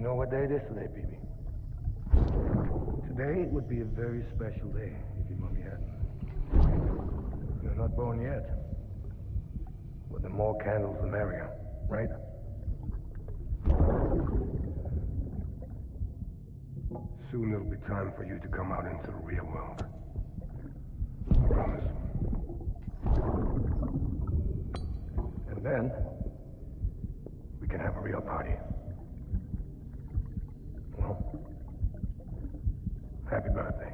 know what day it is today, BB? Today would be a very special day if your mommy hadn't. You're not born yet. But the more candles, the merrier, right? Soon it'll be time for you to come out into the real world. I promise. And then, we can have a real party. Well, happy birthday.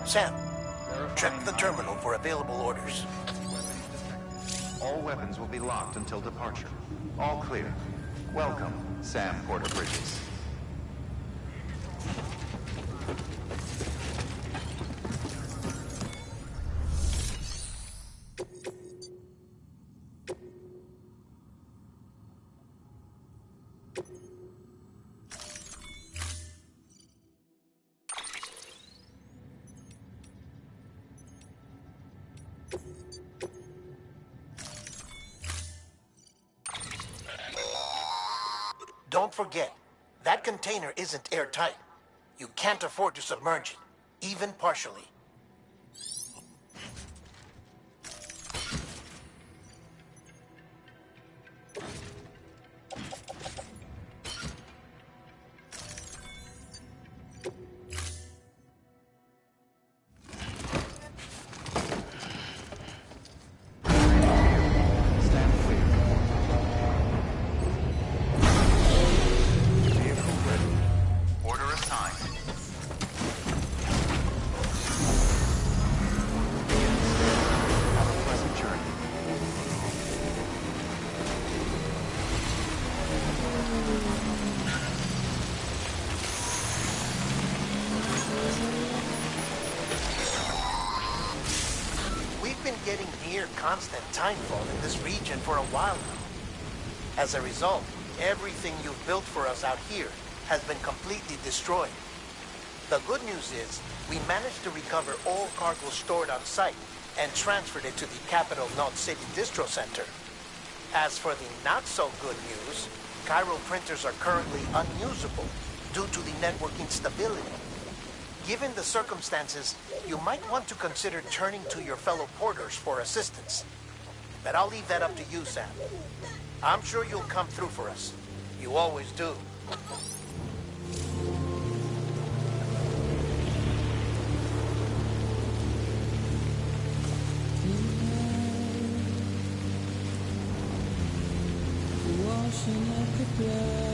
Sam, check the terminal for available orders. All weapons will be locked until departure. All clear. Welcome, Sam Porter Bridges. Don't forget, that container isn't airtight. You can't afford to submerge it, even partially. Getting near constant timefall in this region for a while now. As a result, everything you've built for us out here has been completely destroyed. The good news is, we managed to recover all cargo stored on site and transferred it to the Capital Knot City Distro Center. As for the not-so-good news, Cairo printers are currently unusable due to the network instability. Given the circumstances, you might want to consider turning to your fellow porters for assistance. But I'll leave that up to you, Sam. I'm sure you'll come through for us. You always do. Washing up the blood.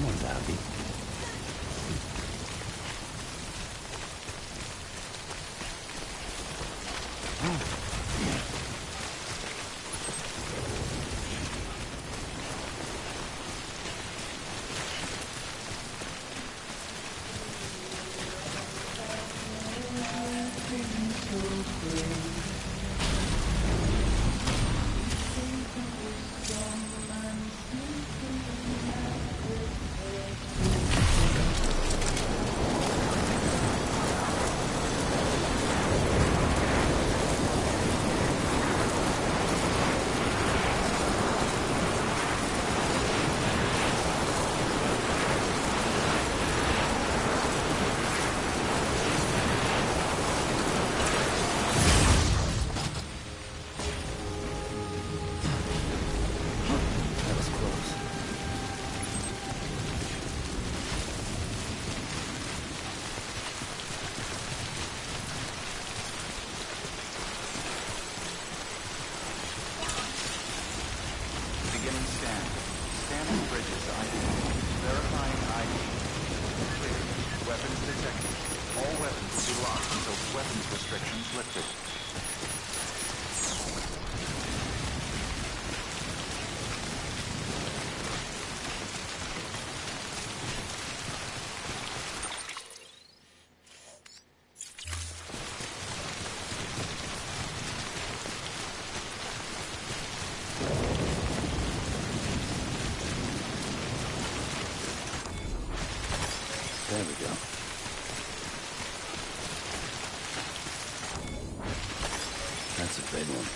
Someone's happy. Scanning bridges ID. Verifying ID. Clear. Weapons detected. All weapons will be locked until weapons restrictions lifted. There we go. That's a big one.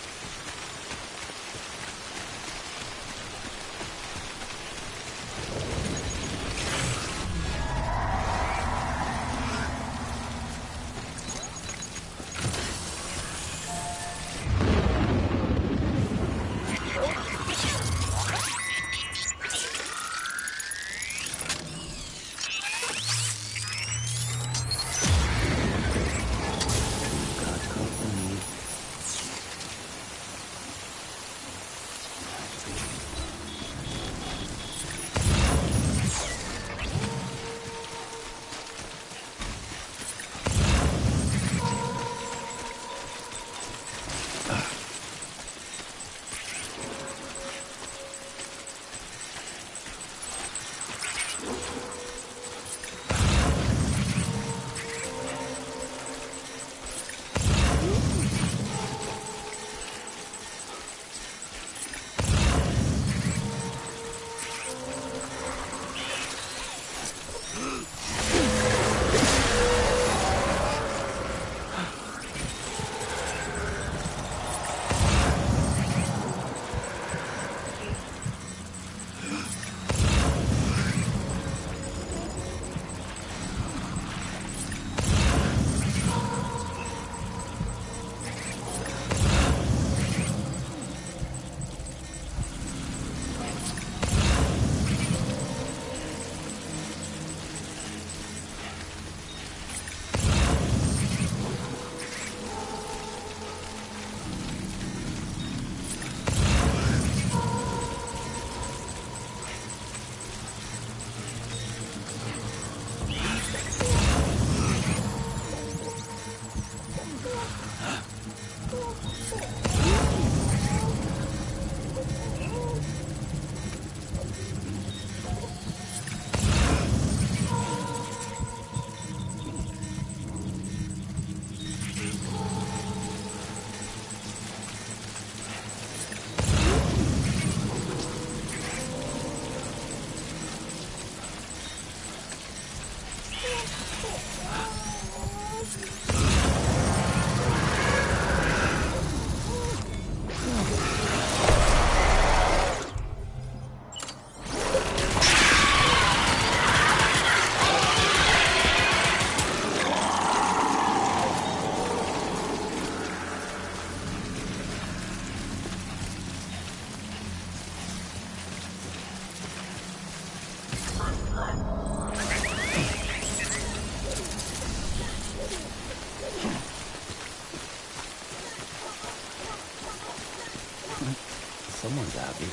Someone's happy.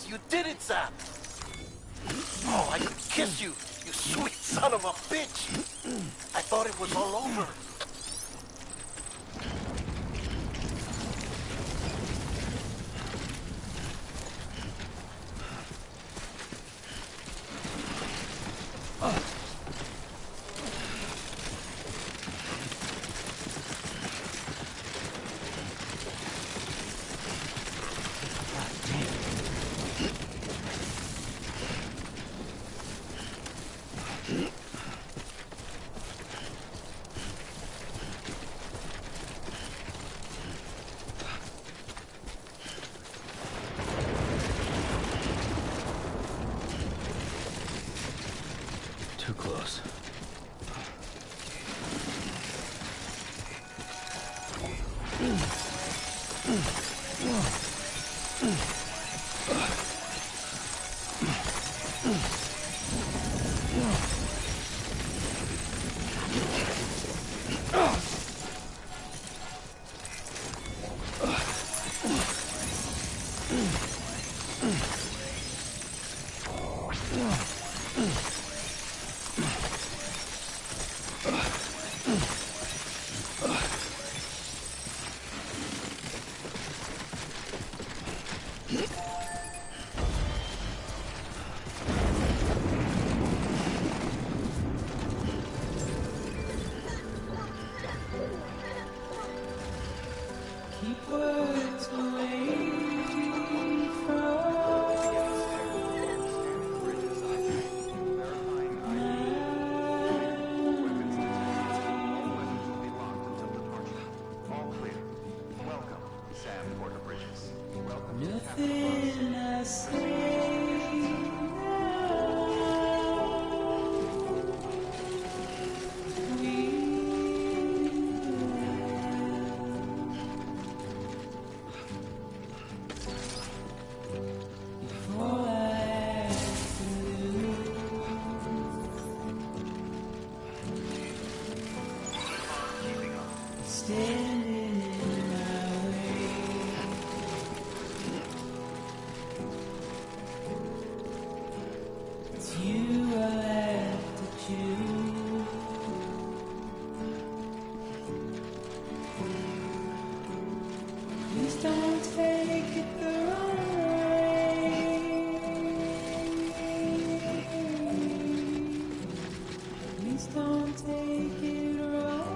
You did it, Sam! Oh, I could kiss you, you sweet son of a bitch! I thought it was all over. Too close. Keep words away from nothing I say before I standing in my way. It's you I have to choose. Please don't take it the wrong way. Please don't take it wrong.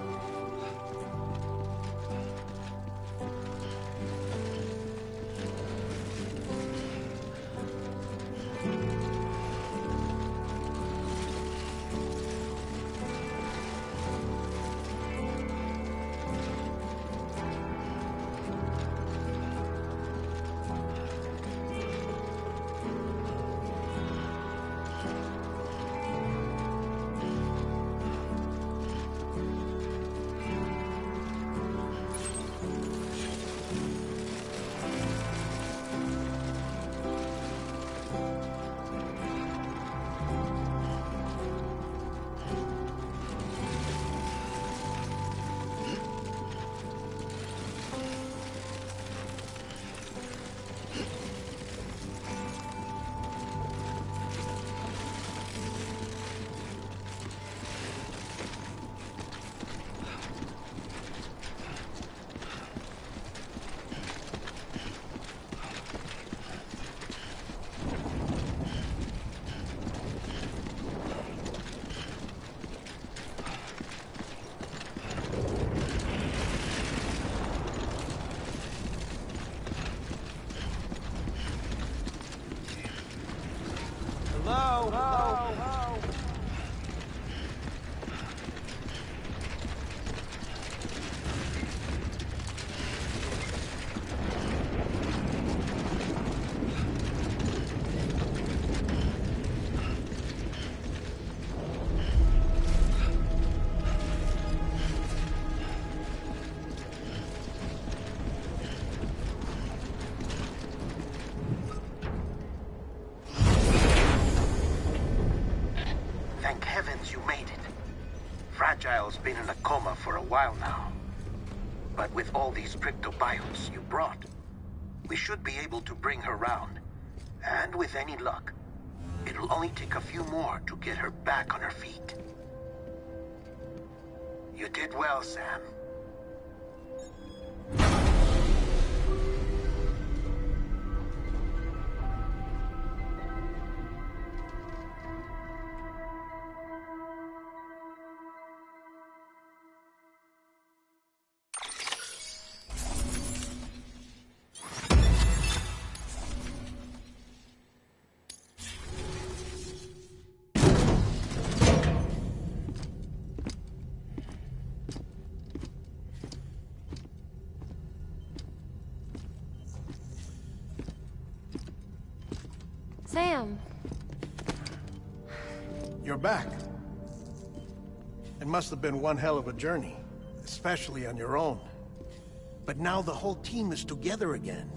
Thank heavens you made it. Fragile's been in a coma for a while now. But with all these cryptobiotes you brought, we should be able to bring her round. And with any luck, it'll only take a few more to get her back on her feet. You did well, Sam. Sam. You're back. It must have been one hell of a journey, especially on your own. But now the whole team is together again.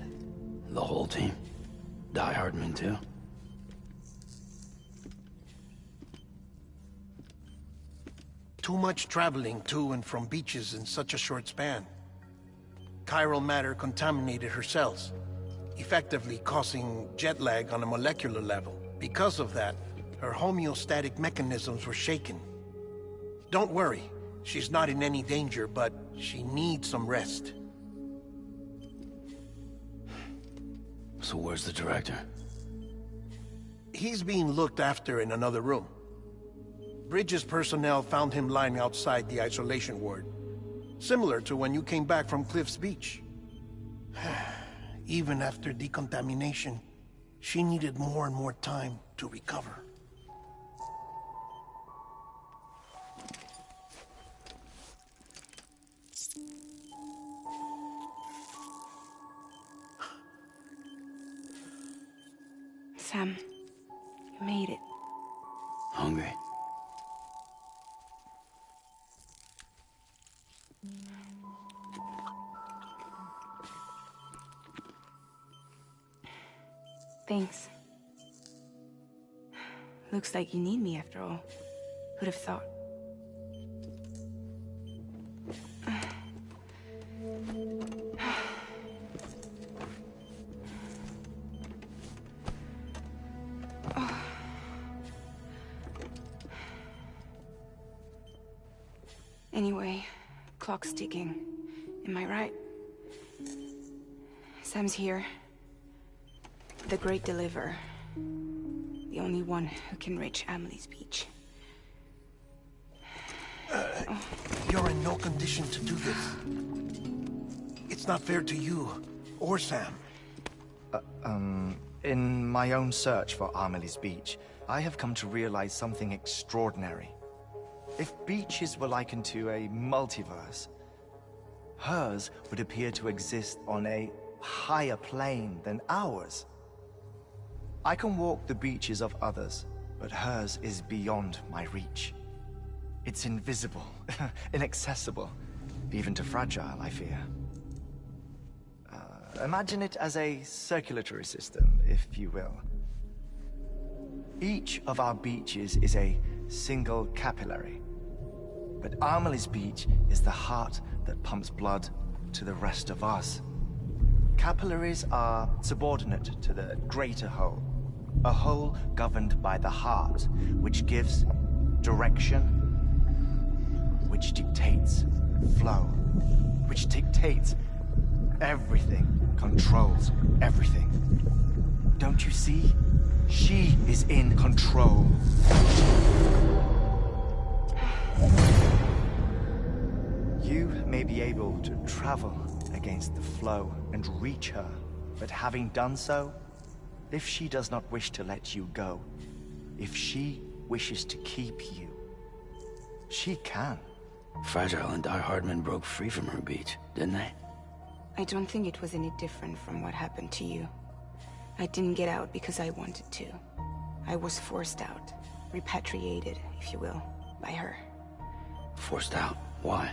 The whole team? Die Hardman too? Too much traveling to and from beaches in such a short span. Chiral matter contaminated her cells, effectively causing jet lag on a molecular level. Because of that, her homeostatic mechanisms were shaken. Don't worry, she's not in any danger, but she needs some rest. So where's the director? He's being looked after in another room. Bridges personnel found him lying outside the isolation ward, similar to when you came back from Cliff's Beach. Even after decontamination, she needed more and more time to recover. Sam, you made it. Hungry? Thanks. Looks like you need me after all. Who'd have thought? Anyway, clock's ticking. Am I right? Sam's here. The Great Deliverer. The only one who can reach Amelie's Beach. You're in no condition to do this. It's not fair to you, or Sam. In my own search for Amelie's Beach, I have come to realize something extraordinary. If beaches were likened to a multiverse, hers would appear to exist on a higher plane than ours. I can walk the beaches of others, but hers is beyond my reach. It's invisible, inaccessible, even to fragile, I fear. Imagine it as a circulatory system, if you will. Each of our beaches is a single capillary. But Amelie's Beach is the heart that pumps blood to the rest of us. Capillaries are subordinate to the greater whole. A whole governed by the heart, which gives direction, which dictates flow, which dictates everything, controls everything. Don't you see? She is in control. You may be able to travel against the flow and reach her, but having done so, if she does not wish to let you go, if she wishes to keep you, she can. Fragile and Die Hardman broke free from her beach, didn't they? I don't think it was any different from what happened to you. I didn't get out because I wanted to. I was forced out, repatriated, if you will, by her. Forced out? Why?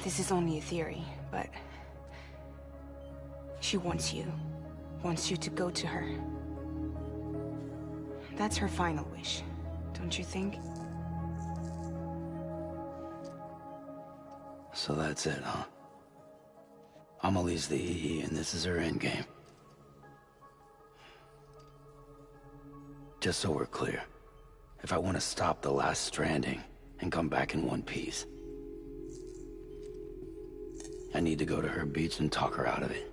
This is only a theory, but she wants you to go to her. That's her final wish, don't you think? So that's it, huh? Amelie's the EE, and this is her endgame. Just so we're clear, if I want to stop the last stranding and come back in one piece, I need to go to her beach and talk her out of it.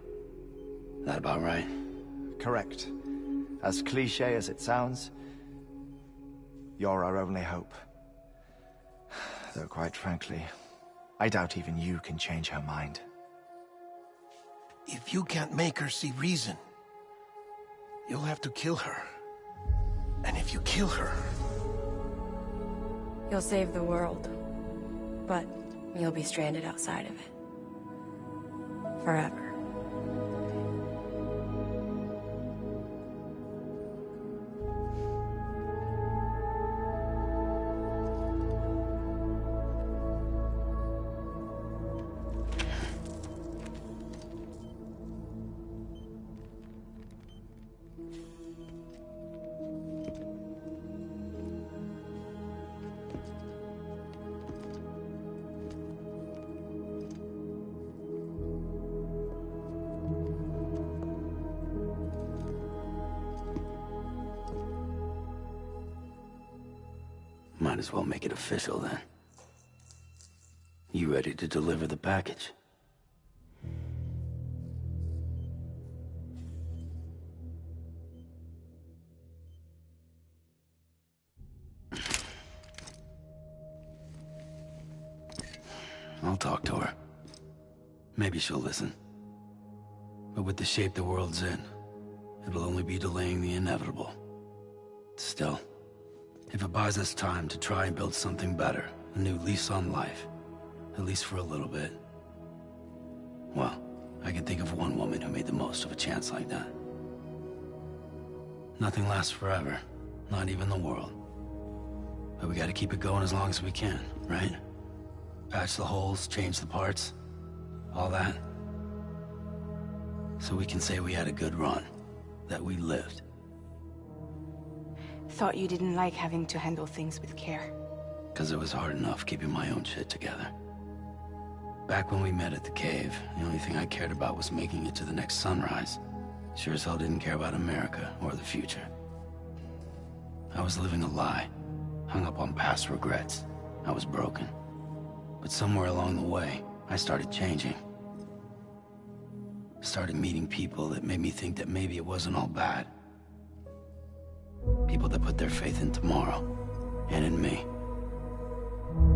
That about right? Correct. As cliché as it sounds, you're our only hope. Though quite frankly, I doubt even you can change her mind. If you can't make her see reason, you'll have to kill her. And if you kill her... You'll save the world. But you'll be stranded outside of it. Forever. Might as well make it official then. You ready to deliver the package? I'll talk to her. Maybe she'll listen. But with the shape the world's in, it'll only be delaying the inevitable. Still, if it buys us time to try and build something better, a new lease on life, at least for a little bit, well, I can think of one woman who made the most of a chance like that. Nothing lasts forever, not even the world. But we gotta keep it going as long as we can, right? Patch the holes, change the parts, all that. So we can say we had a good run, that we lived. Thought you didn't like having to handle things with care. 'Cause it was hard enough keeping my own shit together. Back when we met at the cave, the only thing I cared about was making it to the next sunrise. Sure as hell didn't care about America or the future. I was living a lie, hung up on past regrets. I was broken. But somewhere along the way, I started changing. Started meeting people that made me think that maybe it wasn't all bad. People that put their faith in tomorrow, and in me.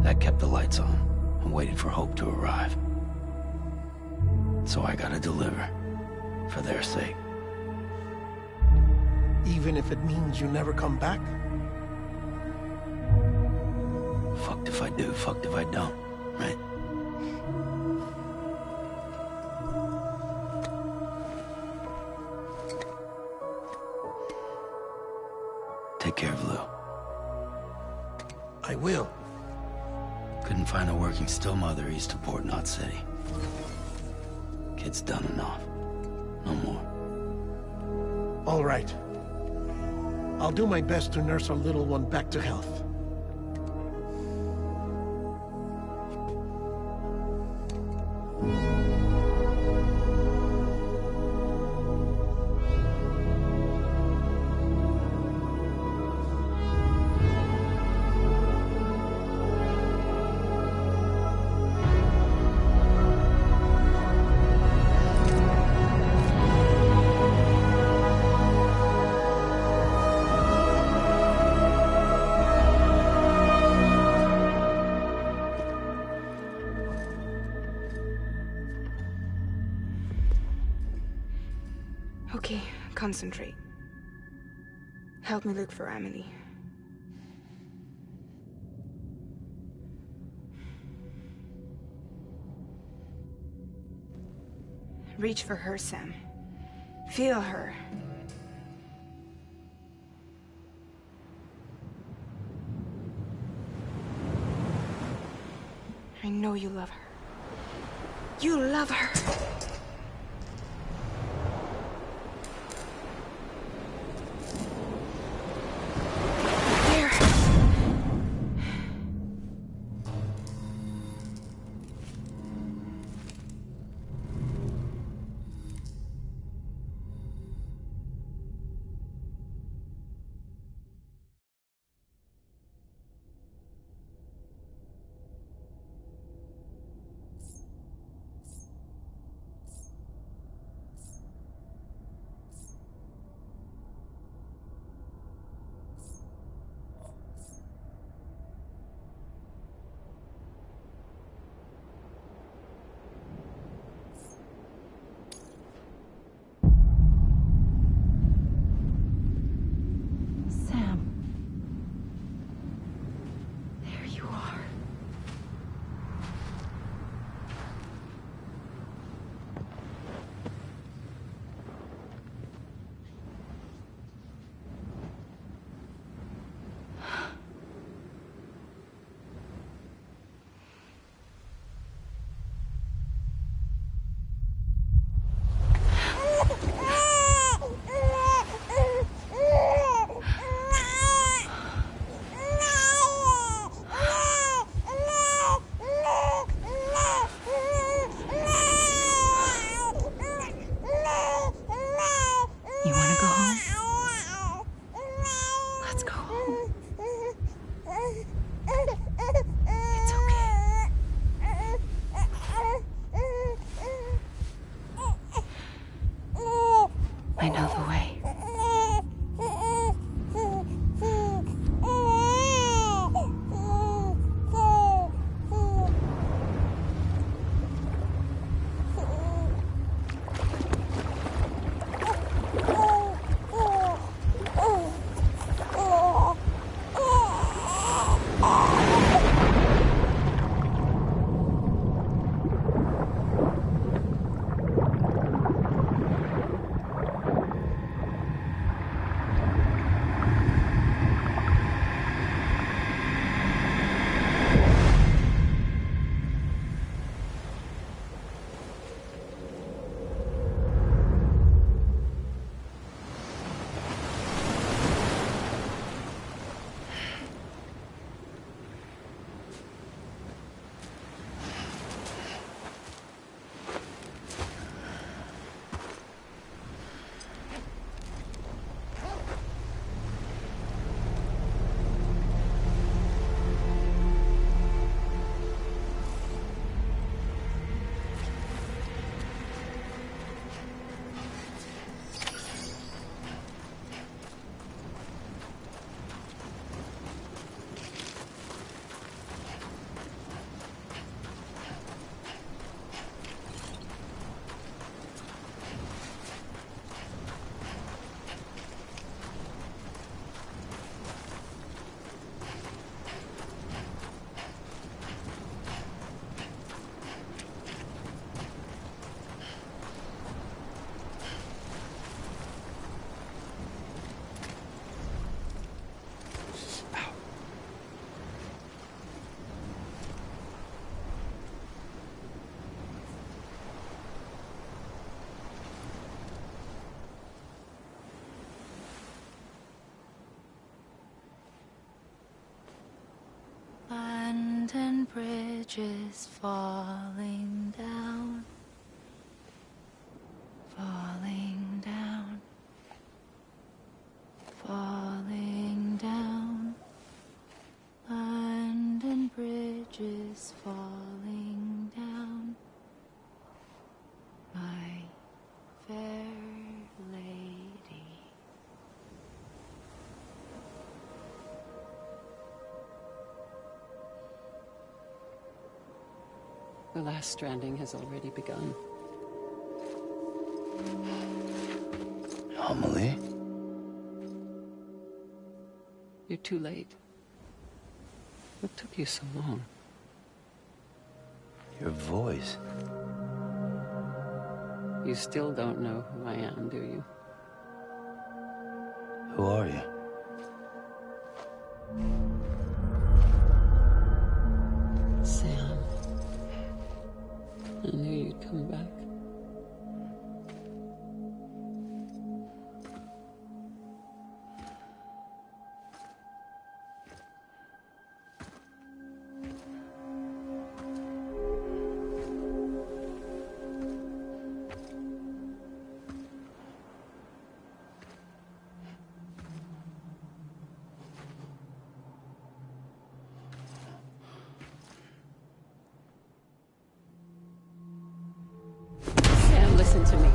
That kept the lights on, and waited for hope to arrive. So I gotta deliver, for their sake. Even if it means you never come back? Fucked if I do, fucked if I don't, right? Take care of Lou. I will. Couldn't find a working still mother east of Port Knot City. Kid's done enough. No more. All right. I'll do my best to nurse our little one back to health. Okay, concentrate. Help me look for Amelie. Reach for her, Sam. Feel her. I know you love her. You love her! I know the way. London Bridge is falling down, falling down, falling down. London Bridge is falling down, my fair lady. The last stranding has already begun. Amelie? You're too late. What took you so long? Your voice. You still don't know who I am, do you? Who are you? Sam. I knew you'd come back. Sam, listen to me.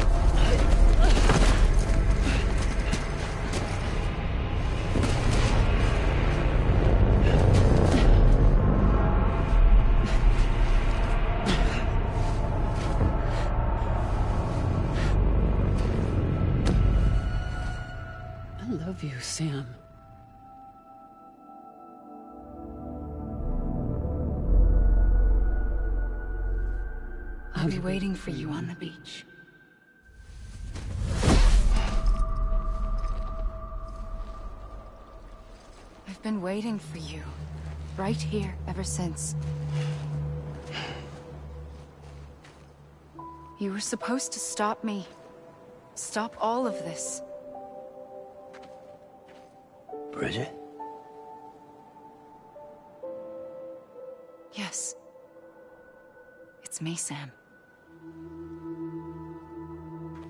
I love you, Sam. I'll be waiting for you on the beach. I've been waiting for you, right here, ever since. You were supposed to stop me. Stop all of this. Bridget? Yes. It's me, Sam.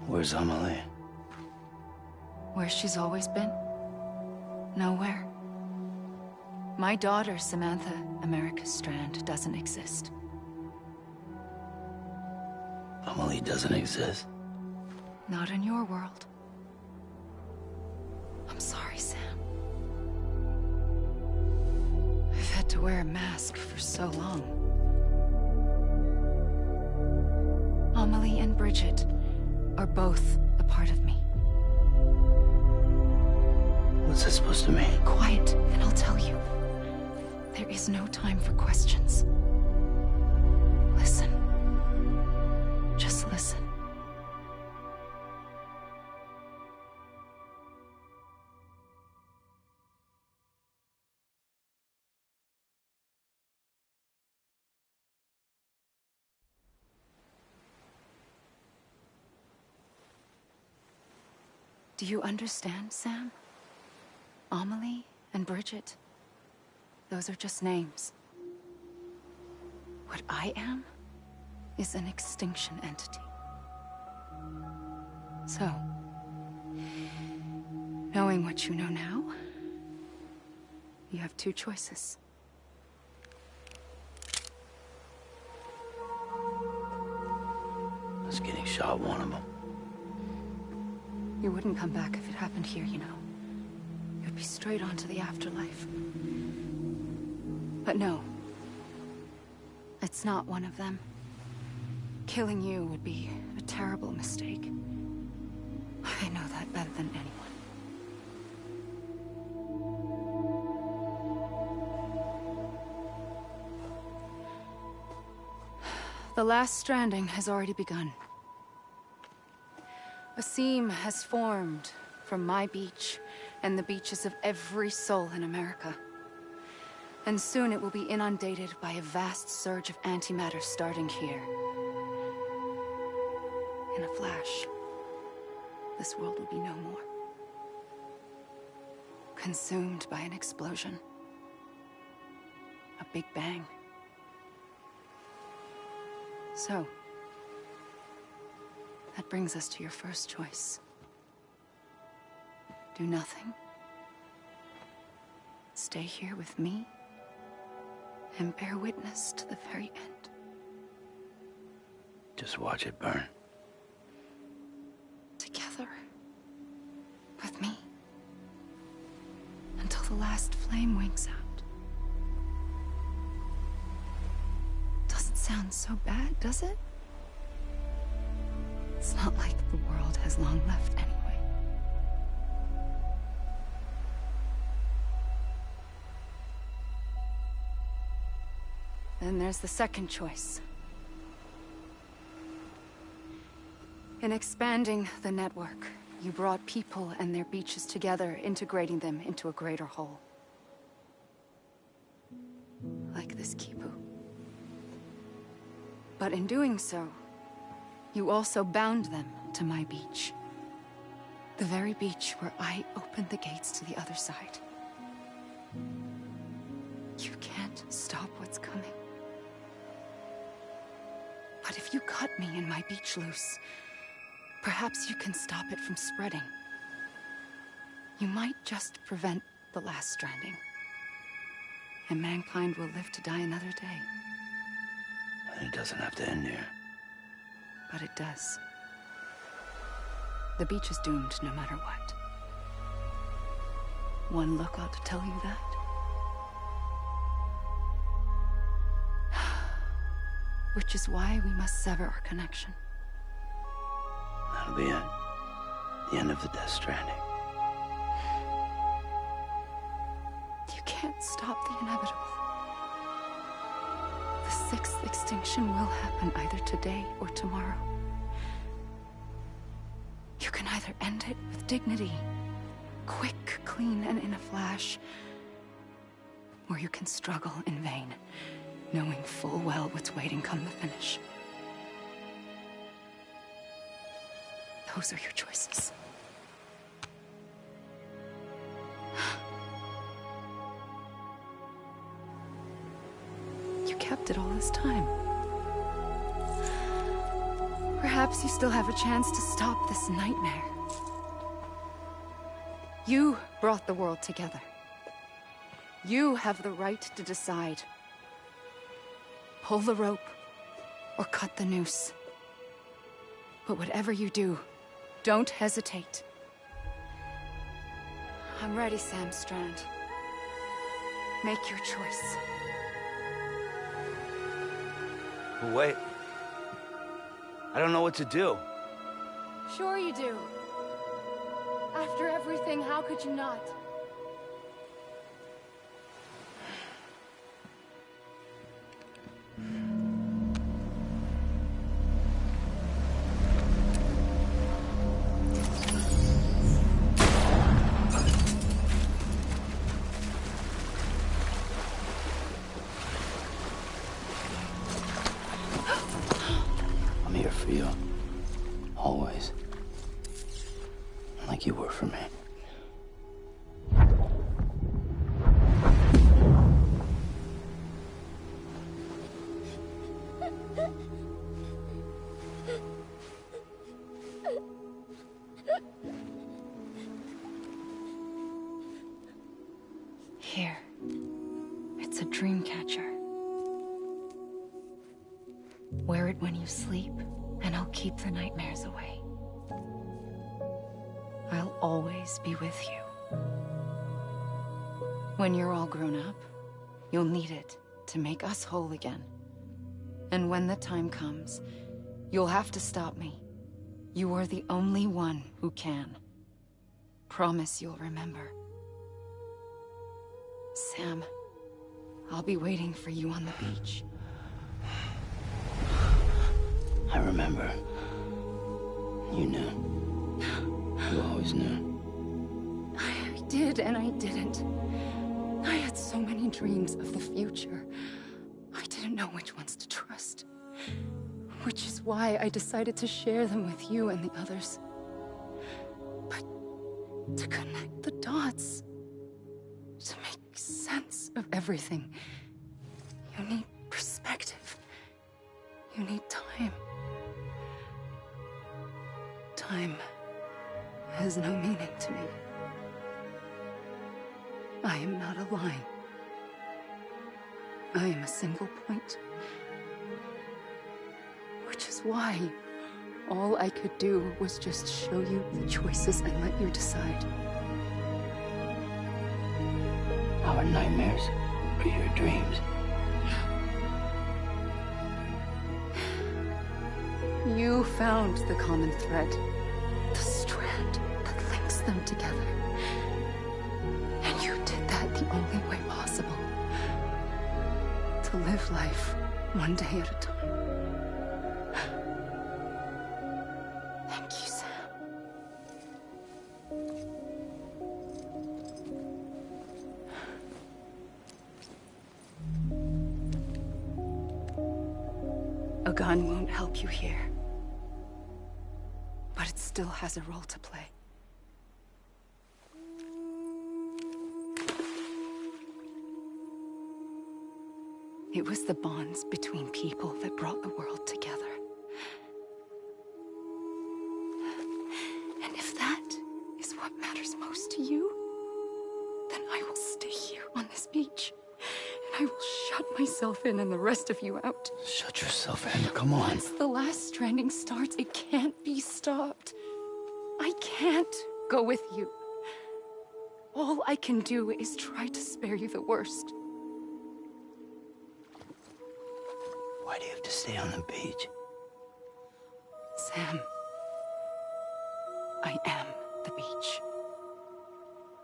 Where's Amelie? Where she's always been. Nowhere. My daughter, Samantha America Strand, doesn't exist. Amelie doesn't exist. Not in your world. I'm sorry, Sam. I've had to wear a mask for so long. Amelie and Bridget are both a part of me. What's that supposed to mean? Quiet, and I'll tell you. There is no time for questions. Listen. Just listen. Do you understand, Sam? Amelie and Bridget, those are just names. What I am is an extinction entity. So, knowing what you know now, you have two choices. Us getting shot, one of them. You wouldn't come back if it happened here, you know. You'd be straight on to the afterlife. But no. It's not one of them. Killing you would be a terrible mistake. I know that better than anyone. The last stranding has already begun. A seam has formed from my beach and the beaches of every soul in America. And soon it will be inundated by a vast surge of antimatter starting here. In a flash, this world will be no more. Consumed by an explosion. A big bang. So, that brings us to your first choice. Do nothing. Stay here with me and bear witness to the very end. Just watch it burn. Together. With me. Until the last flame winks out. Doesn't sound so bad, does it? It's not like the world has long left anyway. Then there's the second choice. In expanding the network, you brought people and their beaches together, integrating them into a greater whole. Like this Kipu. But in doing so, you also bound them to my beach. The very beach where I opened the gates to the other side. You can't stop what's coming. But if you cut me and my beach loose, perhaps you can stop it from spreading. You might just prevent the last stranding. And mankind will live to die another day. And it doesn't have to end here. But it does. The beach is doomed no matter what. One look ought to tell you that. Which is why we must sever our connection. That'll be it. The end of the Death Stranding. You can't stop the inevitable. The sixth extinction will happen either today or tomorrow. You can either end it with dignity, quick, clean, and in a flash, or you can struggle in vain, knowing full well what's waiting come the finish. Those are your choices. You kept it all this time. Perhaps you still have a chance to stop this nightmare. You brought the world together. You have the right to decide. Pull the rope or cut the noose. But whatever you do, don't hesitate. I'm ready, Sam Strand. Make your choice. But wait. I don't know what to do. Sure you do. After everything, how could you not? I'm here for you. Always. Like you were for me. Here. It's a dream catcher. Wear it when you sleep, and I'll keep the nightmares away. I'll always be with you. When you're all grown up, you'll need it to make us whole again. And when the time comes, you'll have to stop me. You are the only one who can. Promise you'll remember. Sam, I'll be waiting for you on the beach. I remember. You knew. You always knew. I did and I didn't. I had so many dreams of the future. I didn't know which ones to trust. Which is why I decided to share them with you and the others. But to connect the dots, to make sense of everything, you need perspective. You need time. Time has no meaning to me. I am not a line. I am a single point. Which is why all I could do was just show you the choices and let you decide. Our nightmares are your dreams. You found the common thread, the strand that links them together. And you did that the only way possible. To live life one day at a time. Thank you, Sam. A gun won't help you here. But it still has a role to play. It was the bonds between people that brought the world together. And if that is what matters most to you, then I will stay here on this beach. And I will shut myself in and the rest of you out. Shut yourself in, come on. Once the last stranding starts, it can't be stopped. I can't go with you. All I can do is try to spare you the worst. Why do you have to stay on the beach? Sam, I am the beach.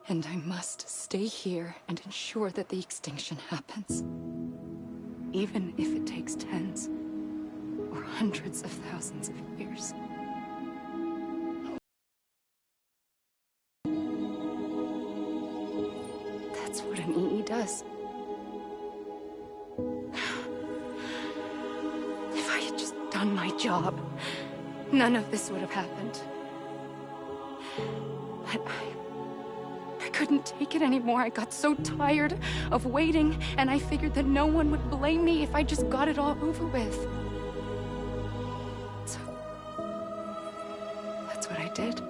And I must stay here and ensure that the extinction happens. Even if it takes tens or hundreds of thousands of years. That's what an EE does. If I had just done my job, none of this would have happened. But I couldn't take it anymore. I got so tired of waiting, and I figured that no one would blame me if I just got it all over with. So, that's what I did.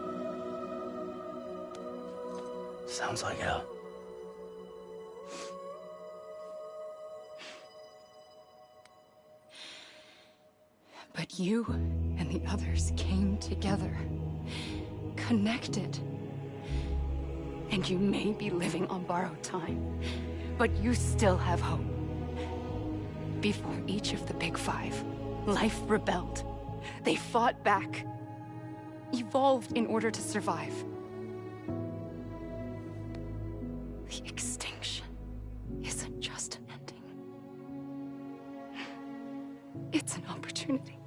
Sounds like hell. But you and the others came together, connected. And you may be living on borrowed time, but you still have hope. Before each of the Big Five, life rebelled. They fought back, evolved in order to survive. The extinction isn't just an ending. It's an opportunity.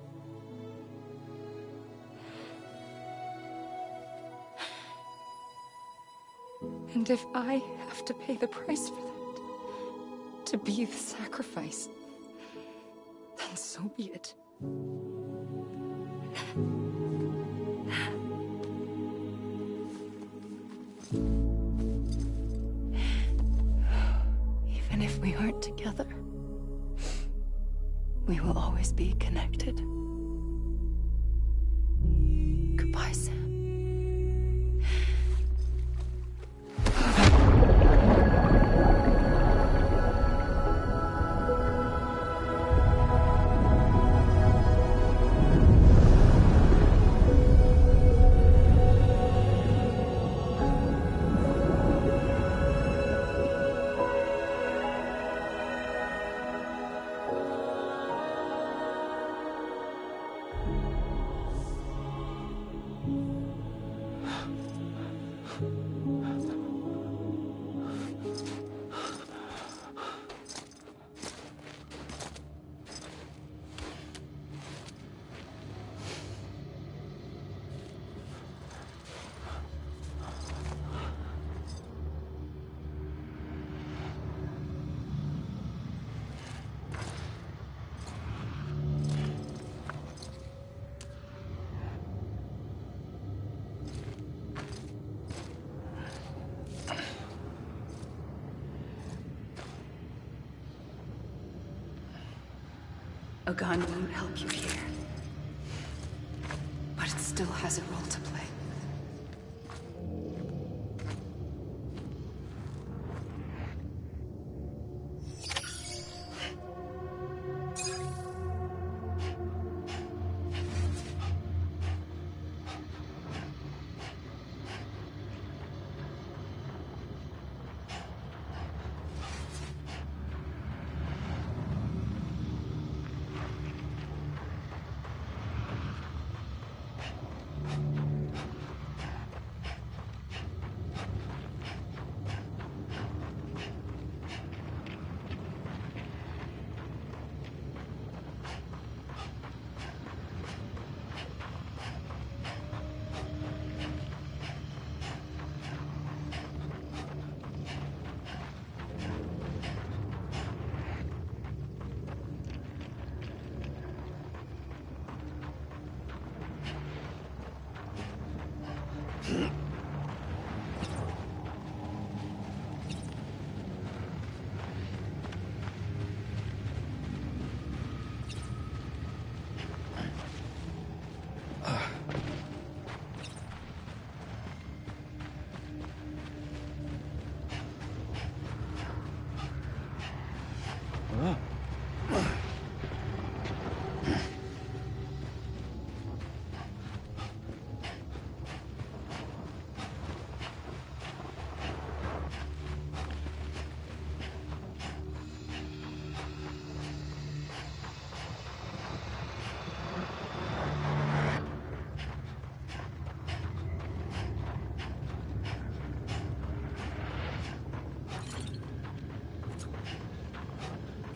And if I have to pay the price for that, to be the sacrifice, then so be it. Even if we aren't together, we will always be connected. Goodbye, Sam. A gun won't help you here, but it still has a role to play.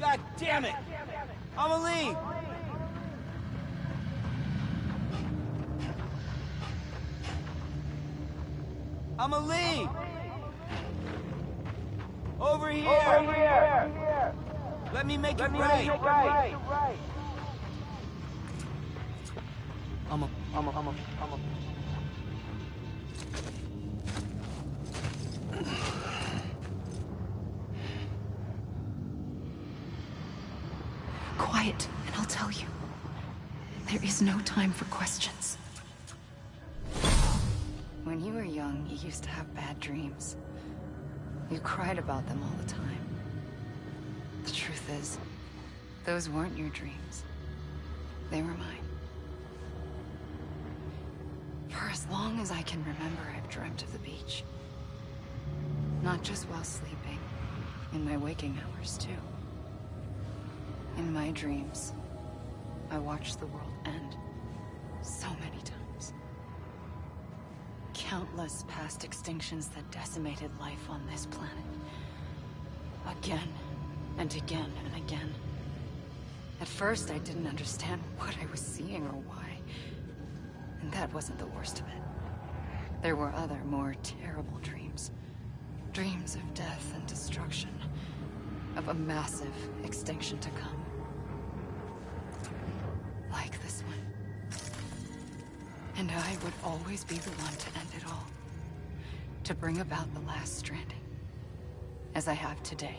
God damn it! Amelie! Amelie! Over here! Over here! Let me make it right! I'm a... Quiet, and I'll tell you. There is no time for questions. When you were young, you used to have bad dreams. You cried about them all the time. The truth is, those weren't your dreams. They were mine. For as long as I can remember, I've dreamt of the beach. Not just while sleeping. In my waking hours, too. In my dreams, I watched the world end. So many times. Countless past extinctions that decimated life on this planet. Again, and again, and again. At first, I didn't understand what I was seeing or why. And that wasn't the worst of it. There were other, more terrible dreams. Dreams of death and destruction. Of a massive extinction to come. Like this one. And I would always be the one to end it all. To bring about the last stranding. As I have today.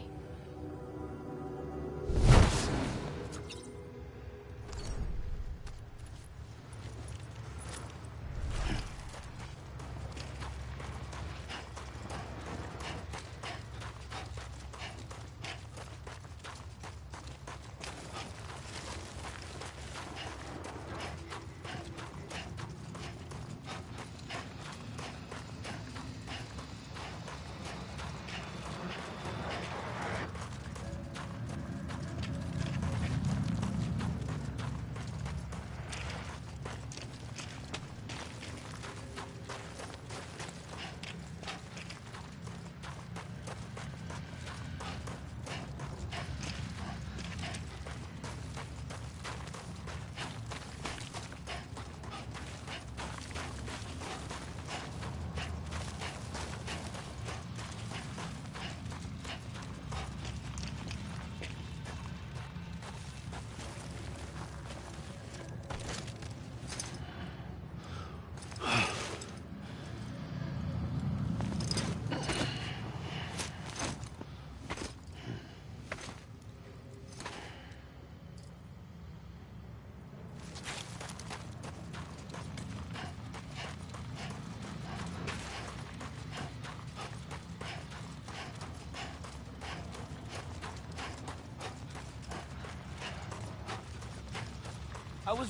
I was.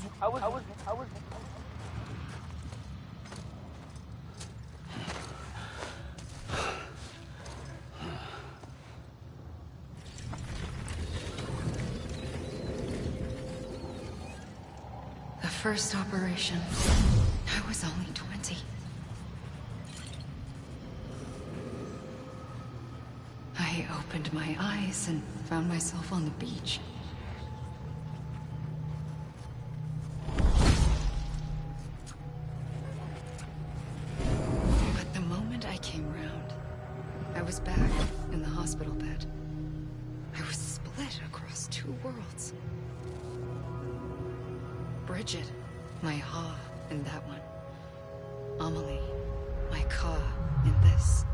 The first operation, I was only 20. I opened my eyes and found myself on the beach. But the moment I came round, I was back in the hospital bed. I was split across two worlds. Bridget, my Ha in that one. Amelie, my Ka in this.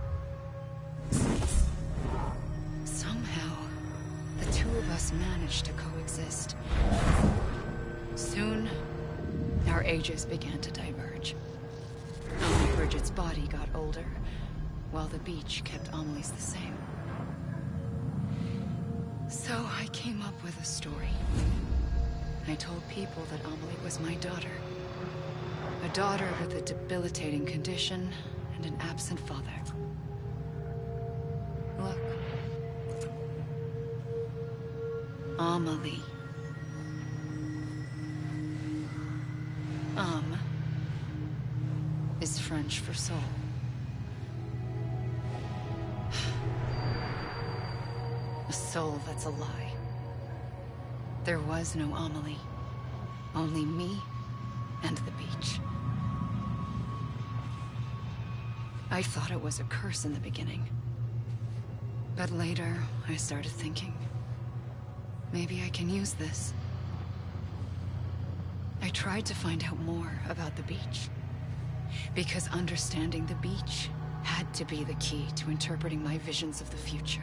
Somehow, the two of us managed to coexist. Soon, our ages began to diverge. Only Bridget's body got older, while the beach kept Amelie's the same. So I came up with a story. I told people that Amelie was my daughter. A daughter with a debilitating condition and an absent father. Look. Amelie. Is French for soul. A soul that's a lie. There was no Amelie. Only me and the beach. I thought it was a curse in the beginning. But later, I started thinking, maybe I can use this. I tried to find out more about the beach. Because understanding the beach had to be the key to interpreting my visions of the future.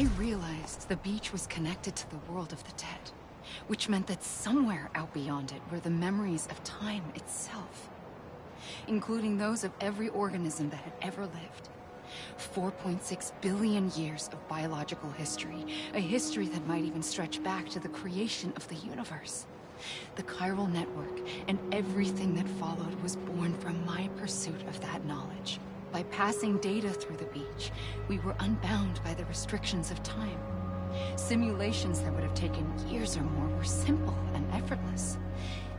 I realized the beach was connected to the world of the dead, which meant that somewhere out beyond it were the memories of time itself, including those of every organism that had ever lived. 4.6 billion years of biological history, a history that might even stretch back to the creation of the universe. The chiral network and everything that followed was born from my pursuit of that knowledge. By passing data through the beach, we were unbound by the restrictions of time. Simulations that would have taken years or more were simple and effortless.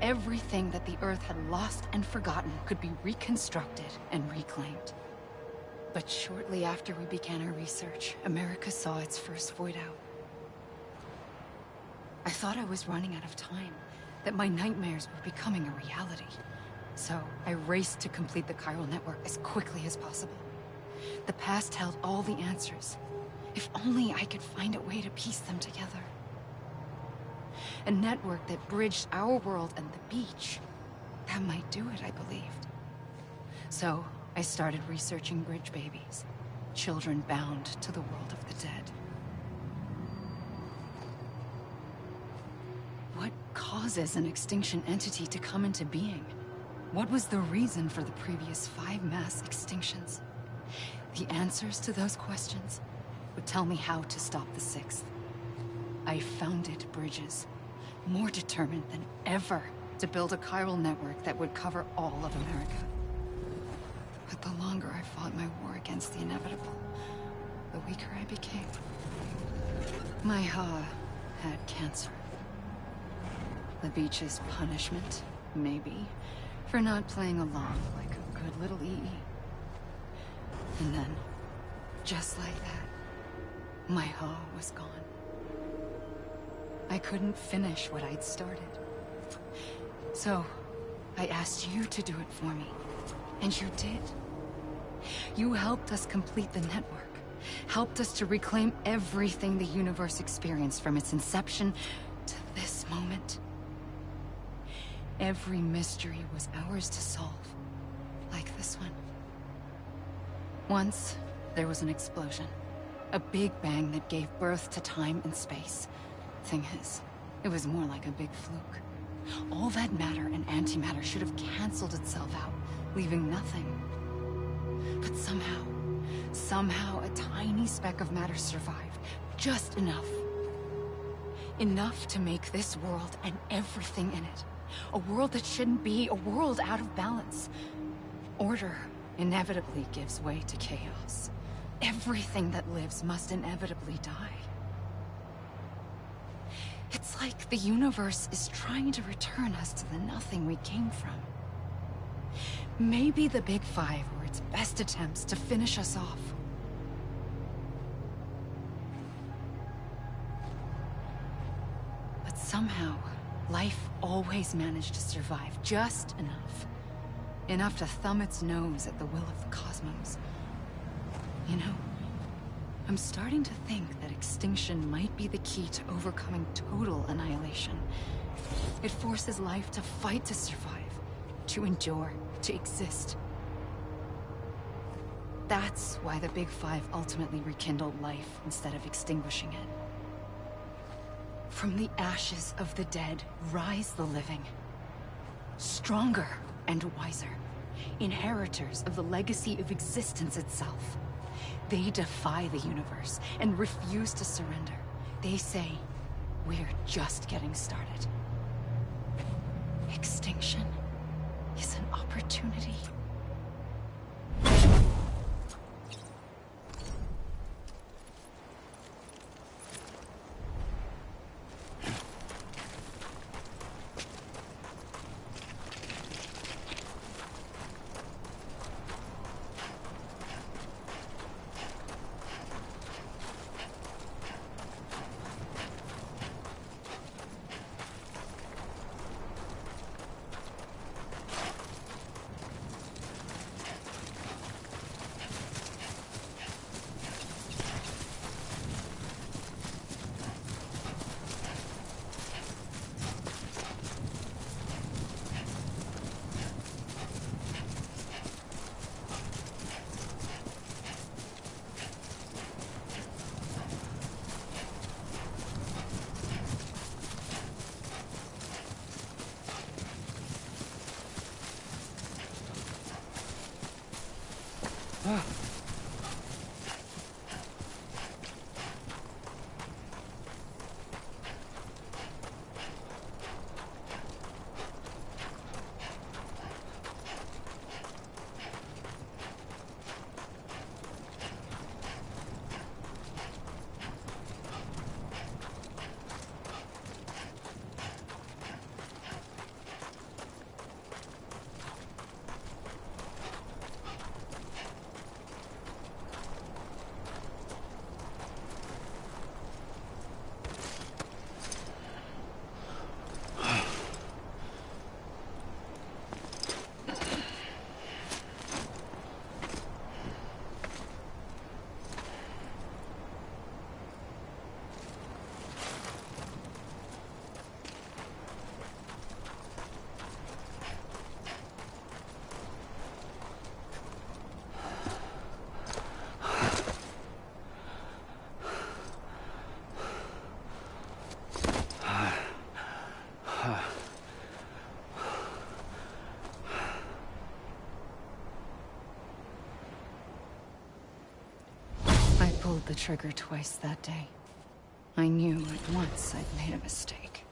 Everything that the Earth had lost and forgotten could be reconstructed and reclaimed. But shortly after we began our research, America saw its first void out. I thought I was running out of time, that my nightmares were becoming a reality. So I raced to complete the chiral network as quickly as possible. The past held all the answers. If only I could find a way to piece them together. A network that bridged our world and the beach. That might do it, I believed. So I started researching bridge babies, children bound to the world of the dead. What causes an extinction entity to come into being? What was the reason for the previous 5 mass extinctions? The answers to those questions would tell me how to stop the 6th. I founded bridges, more determined than ever to build a chiral network that would cover all of America. But the longer I fought my war against the inevitable, the weaker I became. My Ha had cancer. The beach's punishment, maybe, for not playing along like a good little EE. And then, just like that, my Ha was gone. I couldn't finish what I'd started. So, I asked you to do it for me. And you did. You helped us complete the network. Helped us to reclaim everything the universe experienced from its inception to this moment. Every mystery was ours to solve, like this one. Once, there was an explosion. A big bang that gave birth to time and space. Thing is, it was more like a big fluke. All that matter and antimatter should have canceled itself out, leaving nothing. But somehow a tiny speck of matter survived. Just enough. Enough to make this world and everything in it. A world that shouldn't be, a world out of balance. Order inevitably gives way to chaos. Everything that lives must inevitably die. It's like the universe is trying to return us to the nothing we came from. Maybe the Big Five were its best attempts to finish us off. But somehow, life always managed to survive just enough. Enough to thumb its nose at the will of the cosmos. You know, I'm starting to think that extinction might be the key to overcoming total annihilation. It forces life to fight to survive, to endure, to exist. That's why the Big Five ultimately rekindled life instead of extinguishing it. From the ashes of the dead rise the living. Stronger and wiser. Inheritors of the legacy of existence itself. They defy the universe and refuse to surrender. They say, we're just getting started. Extinction is an opportunity. pulled the trigger twice that day. I knew at once I'd made a mistake.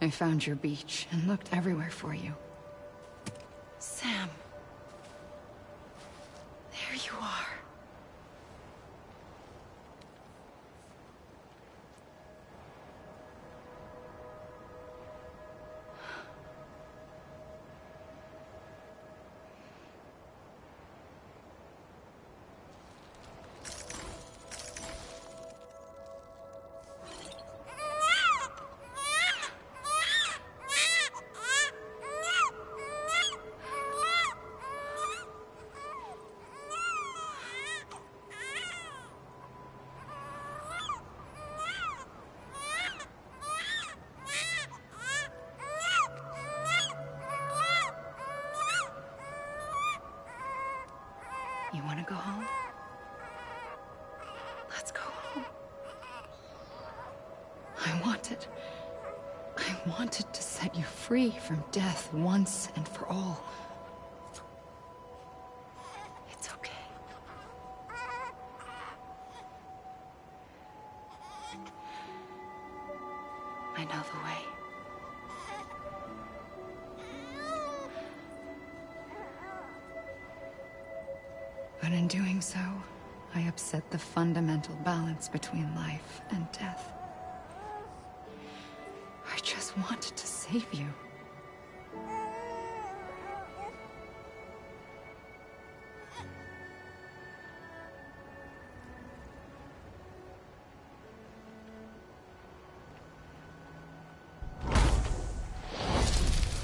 I found your beach and looked everywhere for you. Sam. There you are. You want to go home? Let's go home. I wanted to set you free from death once and for all. It's okay. I know the way. But in doing so, I upset the fundamental balance between life and death. I just wanted to save you.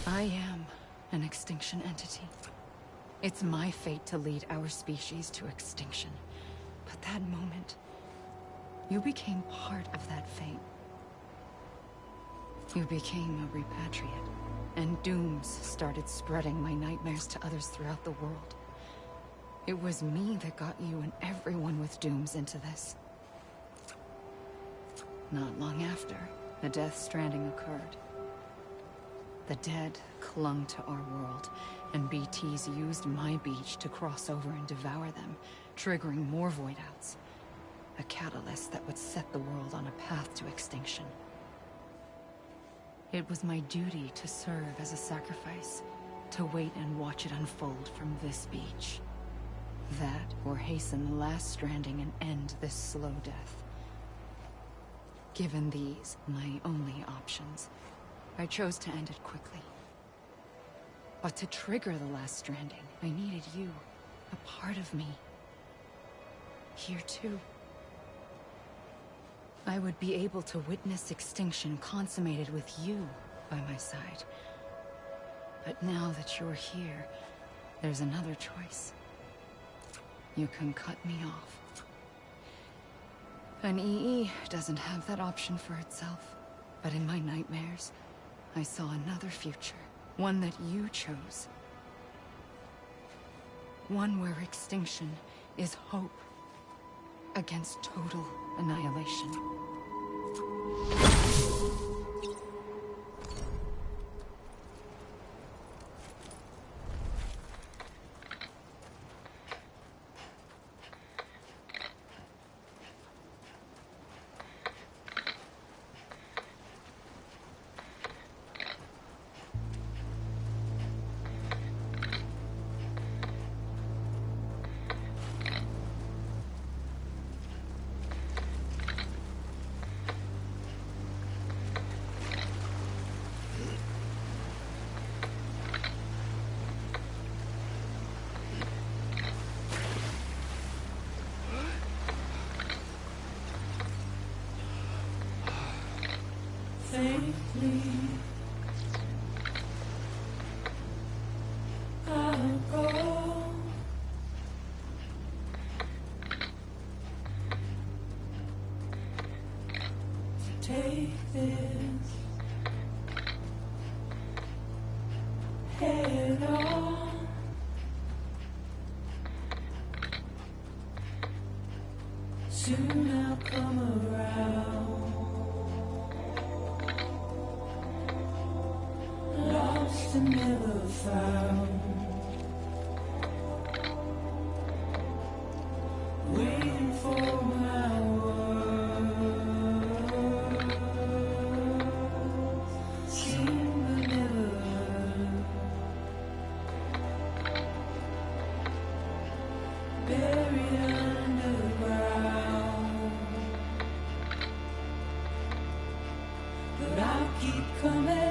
I am an extinction entity. It's my fate to lead our species to extinction. But that moment, you became part of that fate. You became a repatriate, and dooms started spreading my nightmares to others throughout the world. It was me that got you and everyone with dooms into this. Not long after, the Death Stranding occurred. The dead clung to our world, and BTs used my beach to cross over and devour them, triggering more void-outs. A catalyst that would set the world on a path to extinction. It was my duty to serve as a sacrifice, to wait and watch it unfold from this beach. That, or hasten the last stranding and end this slow death. Given these, my only options, I chose to end it quickly. But to trigger the last stranding, I needed you, a part of me. Here too. I would be able to witness extinction consummated with you by my side. But now that you're here, there's another choice. You can cut me off. An EE doesn't have that option for itself. But in my nightmares, I saw another future. One that you chose. One where extinction is hope against total annihilation. Safely, I'll go. Take this head on. Soon I'll come around. Lost and never found. Waiting for my keep coming.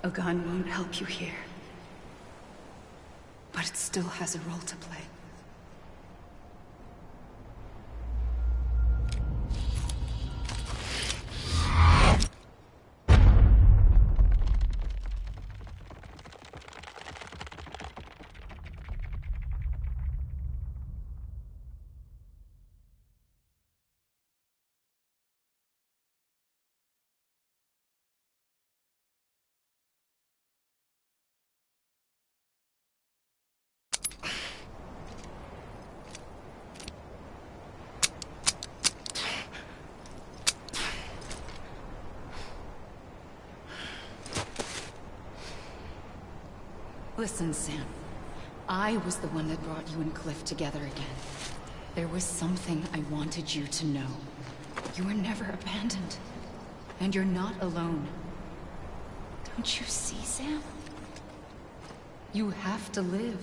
A gun won't help you here. But it still has a role to play. Listen, Sam. I was the one that brought you and Cliff together again. There was something I wanted you to know. You were never abandoned. And you're not alone. Don't you see, Sam? You have to live.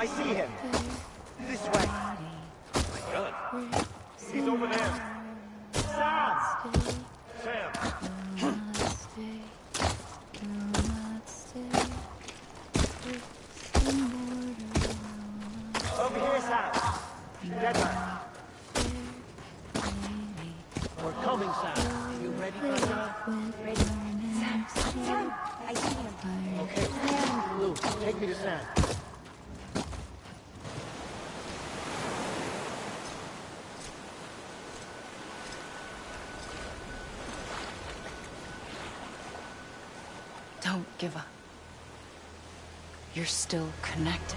I see him. This way. My God. He's over there. Sam! Sam! Over here, Sam. That way. We're coming, Sam. You ready, Angela? Ready. Sam! Sam! I see him. Okay. Lou, take me to Sam. Don't give up. You're still connected.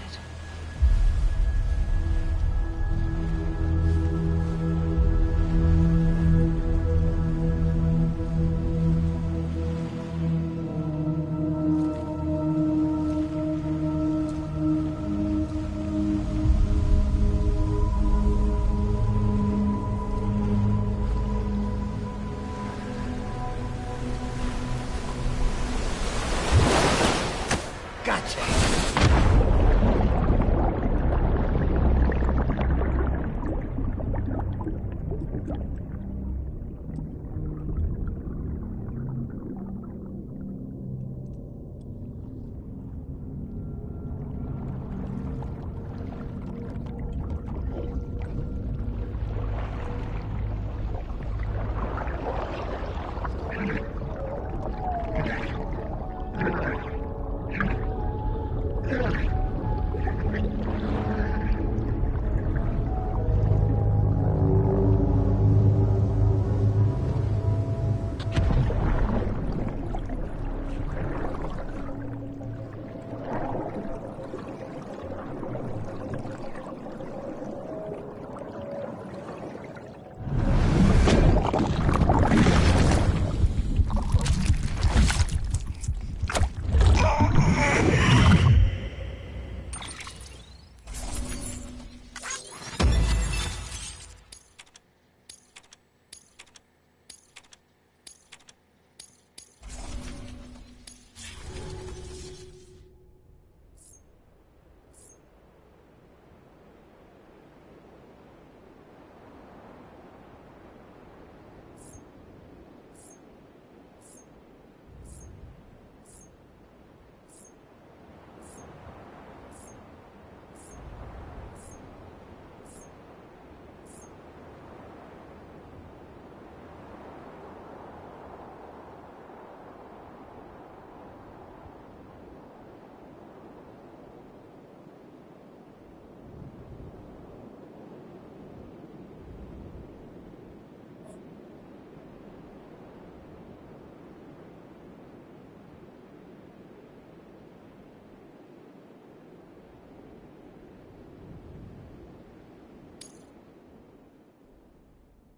Gotcha.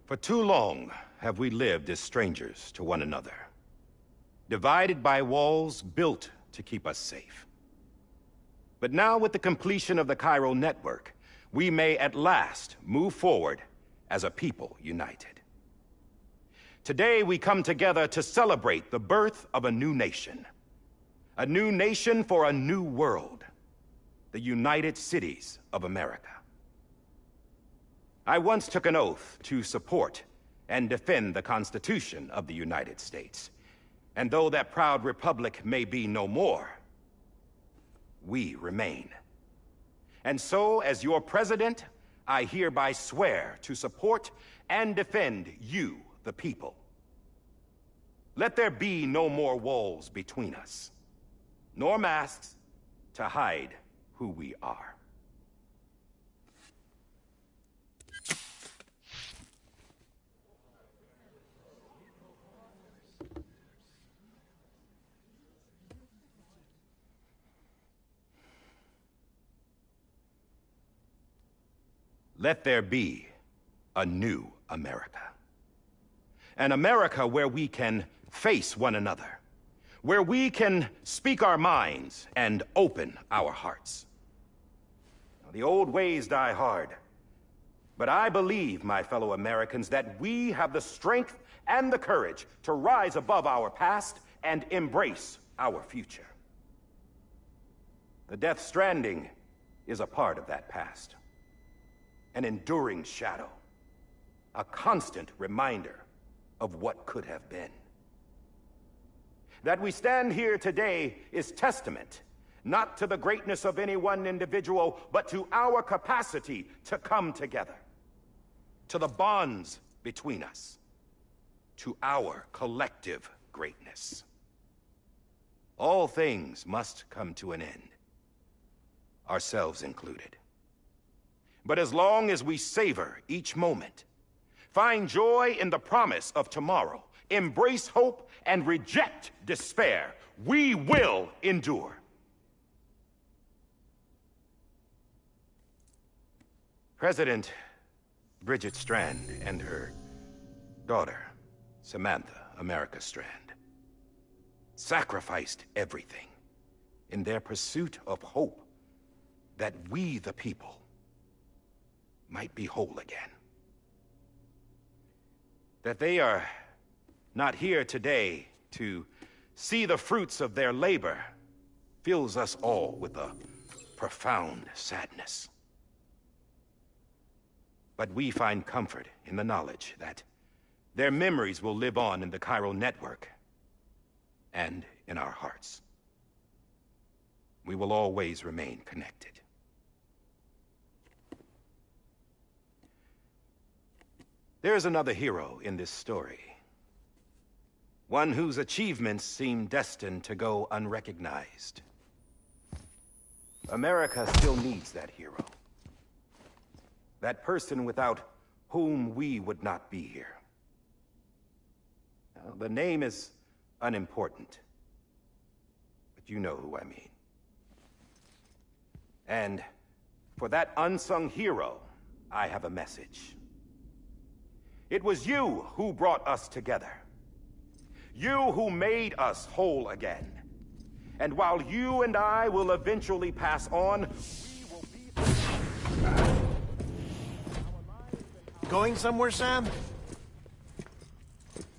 For too long have we lived as strangers to one another, divided by walls built to keep us safe. But now, with the completion of the Chiral network, we may at last move forward as a people united. Today, we come together to celebrate the birth of a new nation. A new nation for a new world. The United Cities of America. I once took an oath to support and defend the Constitution of the United States. And though that proud republic may be no more, we remain. And so, as your president, I hereby swear to support and defend you, the people. Let there be no more walls between us, nor masks to hide who we are. Let there be a new America. An America where we can face one another, where we can speak our minds and open our hearts. Now, the old ways die hard, but I believe, my fellow Americans, that we have the strength and the courage to rise above our past and embrace our future. The Death Stranding is a part of that past. An enduring shadow, a constant reminder of what could have been. That we stand here today is testament, not to the greatness of any one individual, but to our capacity to come together, to the bonds between us, to our collective greatness. All things must come to an end, ourselves included. But as long as we savor each moment, find joy in the promise of tomorrow, embrace hope, and reject despair, we will endure. President Bridget Strand and her daughter, Samantha America Strand, sacrificed everything in their pursuit of hope that we, the people, might be whole again. That they are not here today to see the fruits of their labor fills us all with a profound sadness. But we find comfort in the knowledge that their memories will live on in the Chiral network and in our hearts. We will always remain connected. There is another hero in this story. One whose achievements seem destined to go unrecognized. America still needs that hero. That person without whom we would not be here. Now, the name is unimportant, but you know who I mean. And for that unsung hero, I have a message. It was you who brought us together. You who made us whole again. And while you and I will eventually pass on, we will be... Going somewhere, Sam?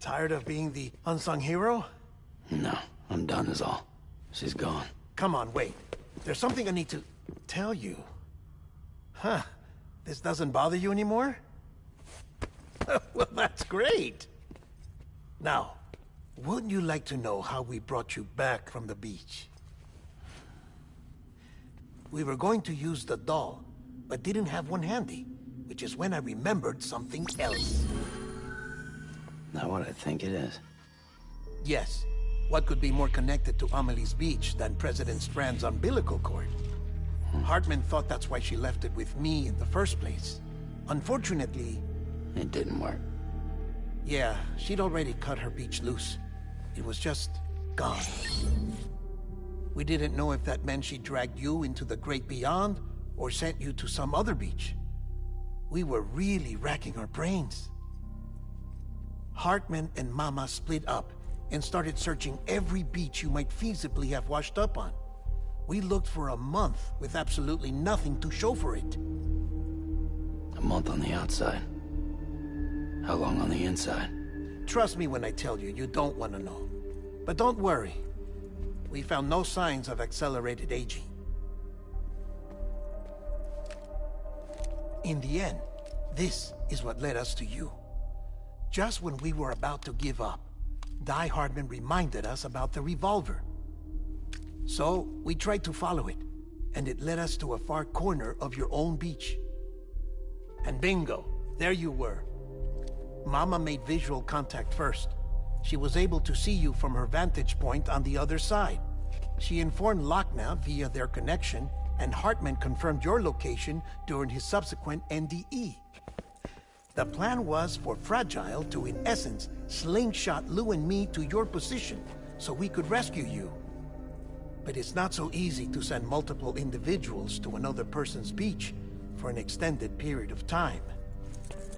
Tired of being the unsung hero? No, I'm done is all. She's gone. Come on, wait. There's something I need to tell you. Huh. This doesn't bother you anymore? Well, that's great. Now, wouldn't you like to know how we brought you back from the beach? We were going to use the doll, but didn't have one handy, which is when I remembered something else. Not what I think it is. Yes. What could be more connected to Amelie's beach than President Strand's umbilical cord? Hartman thought that's why she left it with me in the first place. Unfortunately... It didn't work. Yeah, she'd already cut her beach loose. It was just gone. We didn't know if that meant she dragged you into the great beyond, or sent you to some other beach. We were really racking our brains. Hartman and Mama split up and started searching every beach you might feasibly have washed up on. We looked for a month with absolutely nothing to show for it. A month on the outside. How long on the inside? Trust me when I tell you, you don't want to know. But don't worry. We found no signs of accelerated aging. In the end, this is what led us to you. Just when we were about to give up, Die Hardman reminded us about the revolver. So, we tried to follow it, and it led us to a far corner of your own beach. And bingo, there you were. Mama made visual contact first. She was able to see you from her vantage point on the other side. She informed Lochner via their connection, and Hartman confirmed your location during his subsequent NDE. The plan was for Fragile to, in essence, slingshot Lou and me to your position so we could rescue you. But it's not so easy to send multiple individuals to another person's beach for an extended period of time.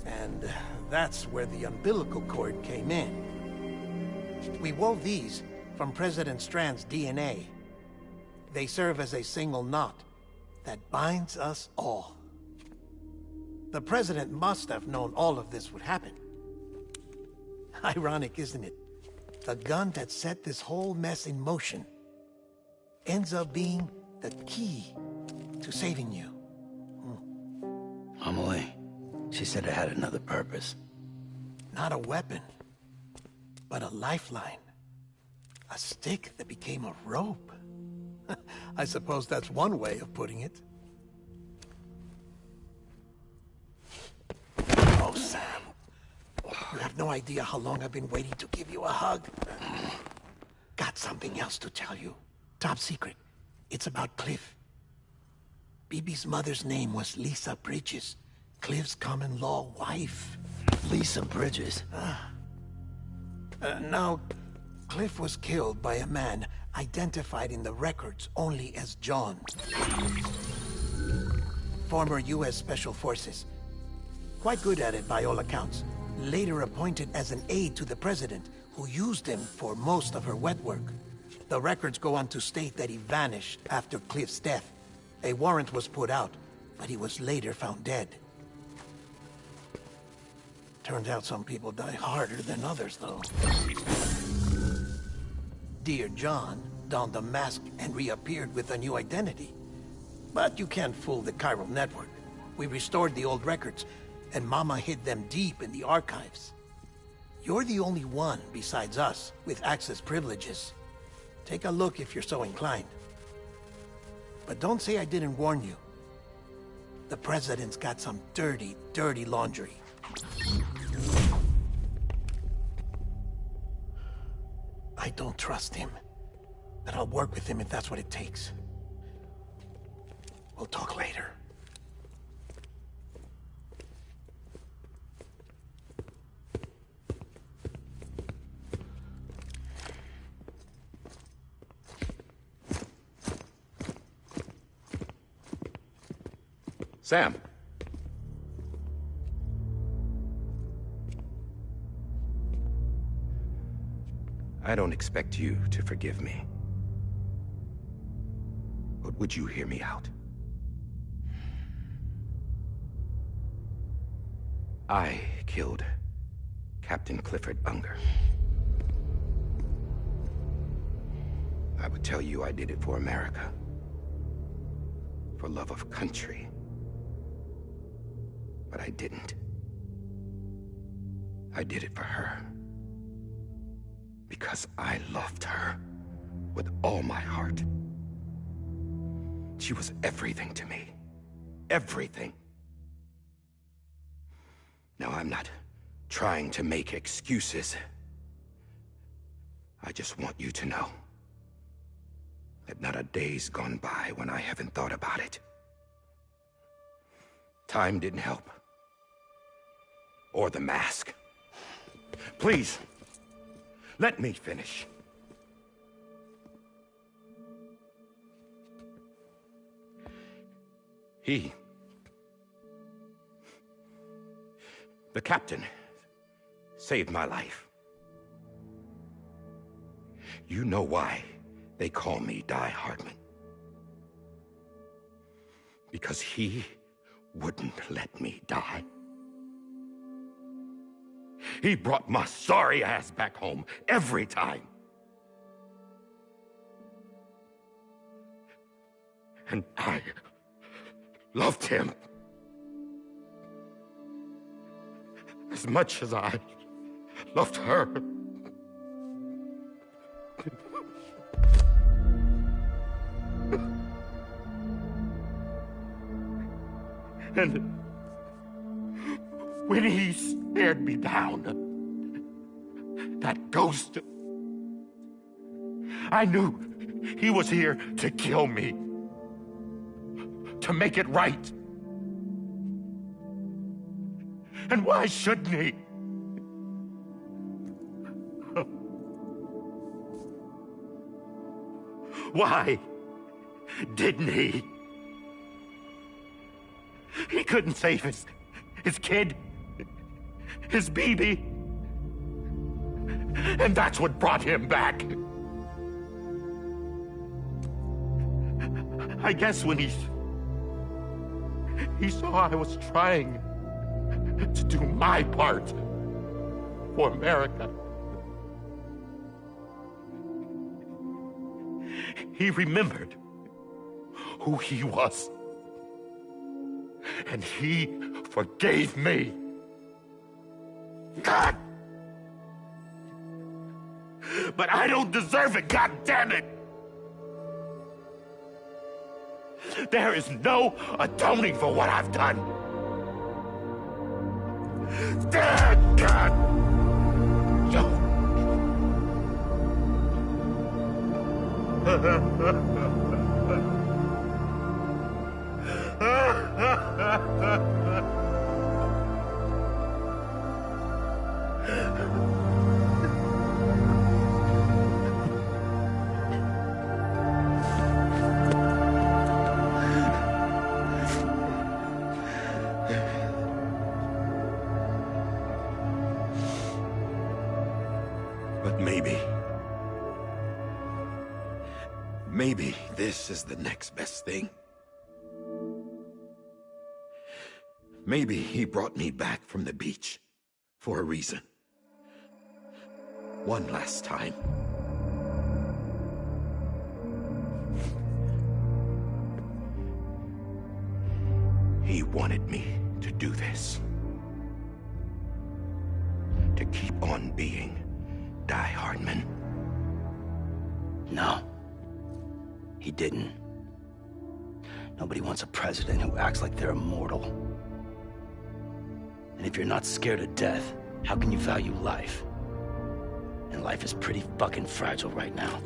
And that's where the umbilical cord came in. We wove these from President Strand's DNA. They serve as a single knot that binds us all. The President must have known all of this would happen. Ironic, isn't it? The gun that set this whole mess in motion ends up being the key to saving you. Amelie, she said it had another purpose. Not a weapon, but a lifeline. A stick that became a rope. I suppose that's one way of putting it. Oh, Sam. You have no idea how long I've been waiting to give you a hug. Got something else to tell you. Top secret. It's about Cliff. Bibi's mother's name was Lisa Bridges, Cliff's common-law wife. Lisa Bridges? Now, Cliff was killed by a man identified in the records only as John. Former U.S. Special Forces. Quite good at it by all accounts. Later appointed as an aide to the President, who used him for most of her wet work. The records go on to state that he vanished after Cliff's death. A warrant was put out, but he was later found dead. Turns out some people die harder than others, though. Dear John donned a mask and reappeared with a new identity. But you can't fool the chiral network. We restored the old records, and Mama hid them deep in the archives. You're the only one, besides us, with access privileges. Take a look if you're so inclined. But don't say I didn't warn you. The President's got some dirty, dirty laundry. I don't trust him, but I'll work with him if that's what it takes. We'll talk later. Sam. I don't expect you to forgive me. But would you hear me out? I killed Captain Clifford Unger. I would tell you I did it for America. For love of country. But I didn't. I did it for her. Because I loved her with all my heart. She was everything to me. Everything. Now, I'm not trying to make excuses. I just want you to know that not a day's gone by when I haven't thought about it. Time didn't help. Or the mask. Please, let me finish. The captain saved my life. You know why they call me Die Hardman. Because he wouldn't let me die. He brought my sorry ass back home every time. And I loved him as much as I loved her. And when he stared me down, that ghost, I knew he was here to kill me, to make it right. And why shouldn't he? Why didn't he? He couldn't save his kid, his baby. And that's what brought him back. I guess when he saw I was trying to do my part for America, he remembered who he was. And he forgave me. God! But I don't deserve it, God damn it! There is no atoning for what I've done. God! But maybe this is the next best thing. Maybe he brought me back from the beach for a reason. One last time. He wanted me to do this. To keep on being Die Hardman. No. He didn't. Nobody wants a president who acts like they're immortal. And if you're not scared of death, how can you value life? And life is pretty fucking fragile right now.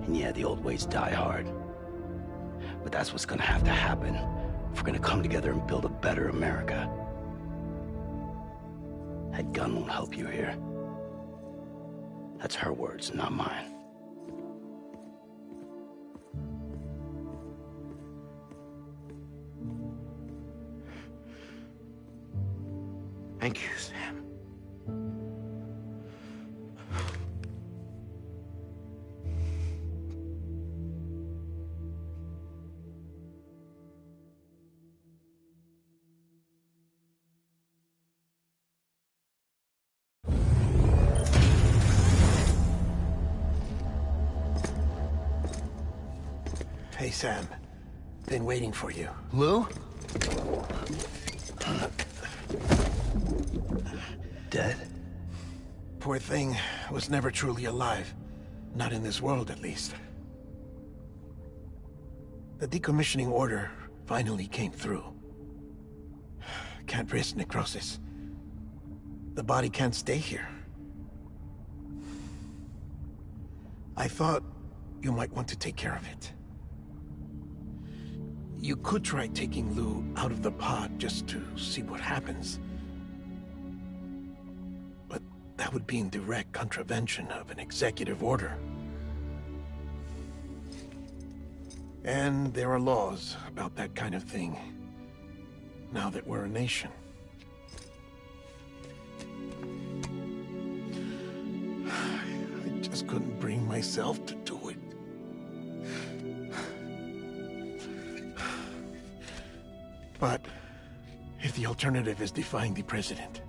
And yeah, the old ways die hard. But that's what's gonna have to happen if we're gonna come together and build a better America. That gun won't help you here. That's her words, not mine. Thank you, Sam. Hey, Sam. Been waiting for you. Lou? Dead? Poor thing was never truly alive. Not in this world, at least. The decommissioning order finally came through. Can't risk necrosis. The body can't stay here. I thought you might want to take care of it. You could try taking Lou out of the pod just to see what happens. But that would be in direct contravention of an executive order. And there are laws about that kind of thing, now that we're a nation. just couldn't bring myself to do it. But if the alternative is defying the president,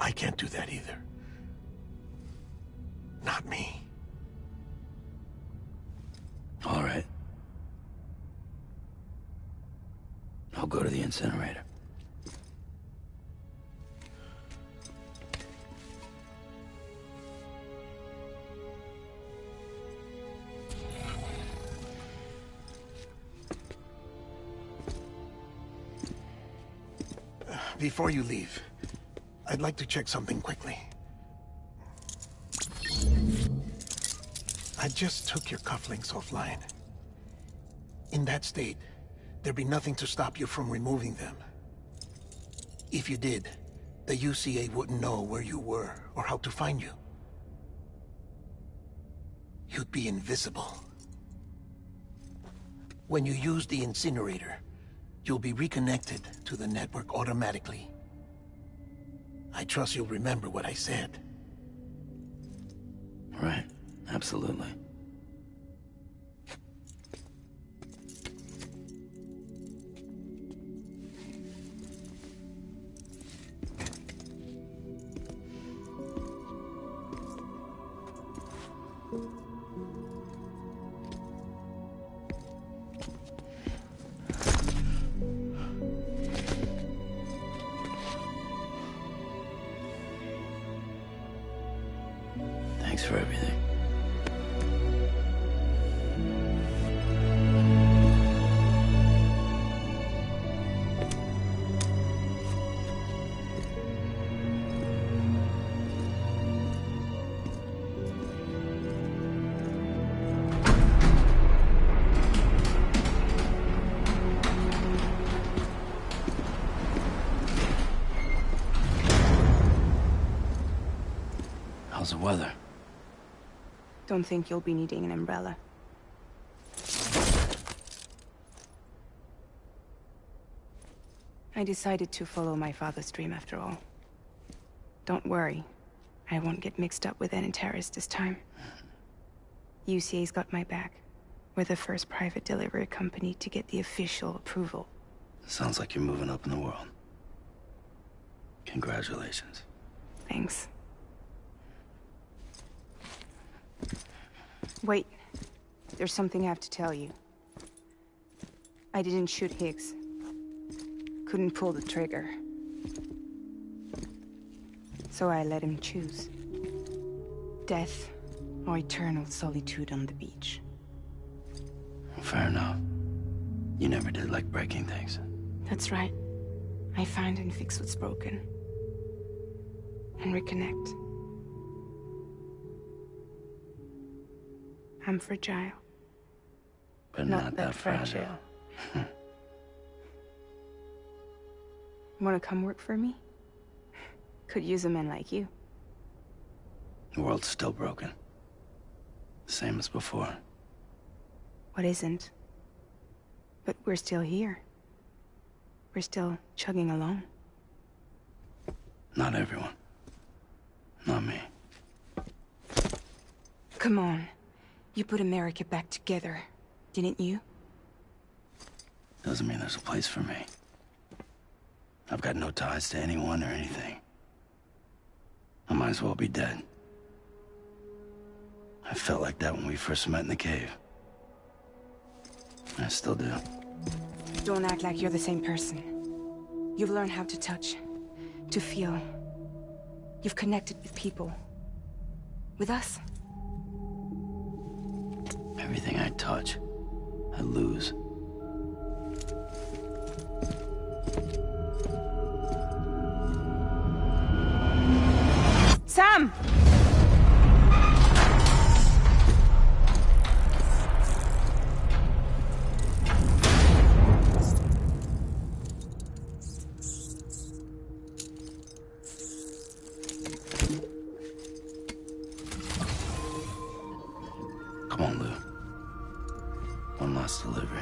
I can't do that either. Not me. All right. I'll go to the incinerator. Before you leave, I'd like to check something quickly. I just took your cufflinks offline. In that state, there'd be nothing to stop you from removing them. If you did, the UCA wouldn't know where you were or how to find you. You'd be invisible. When you use the incinerator, you'll be reconnected to the network automatically. I trust you'll remember what I said. Right. Absolutely. Thanks for everything. How's the weather? Don't think you'll be needing an umbrella. I decided to follow my father's dream after all. Don't worry. I won't get mixed up with any terrorists this time. UCA's got my back. We're the first private delivery company to get the official approval. Sounds like you're moving up in the world. Congratulations. Thanks. Wait. There's something I have to tell you. I didn't shoot Higgs. Couldn't pull the trigger. So I let him choose. Death or eternal solitude on the beach. Fair enough. You never did like breaking things. That's right. I find and fix what's broken. And reconnect. I'm fragile. But not that fragile. Wanna come work for me? Could use a man like you. The world's still broken. Same as before. What isn't? But we're still here. We're still chugging along. Not everyone. Not me. Come on. You put America back together, didn't you? Doesn't mean there's a place for me. I've got no ties to anyone or anything. I might as well be dead. I felt like that when we first met in the cave. I still do. Don't act like you're the same person. You've learned how to touch, to feel. You've connected with people. With us. Everything I touch, I lose. Sam! Come on, Lou. One last delivery.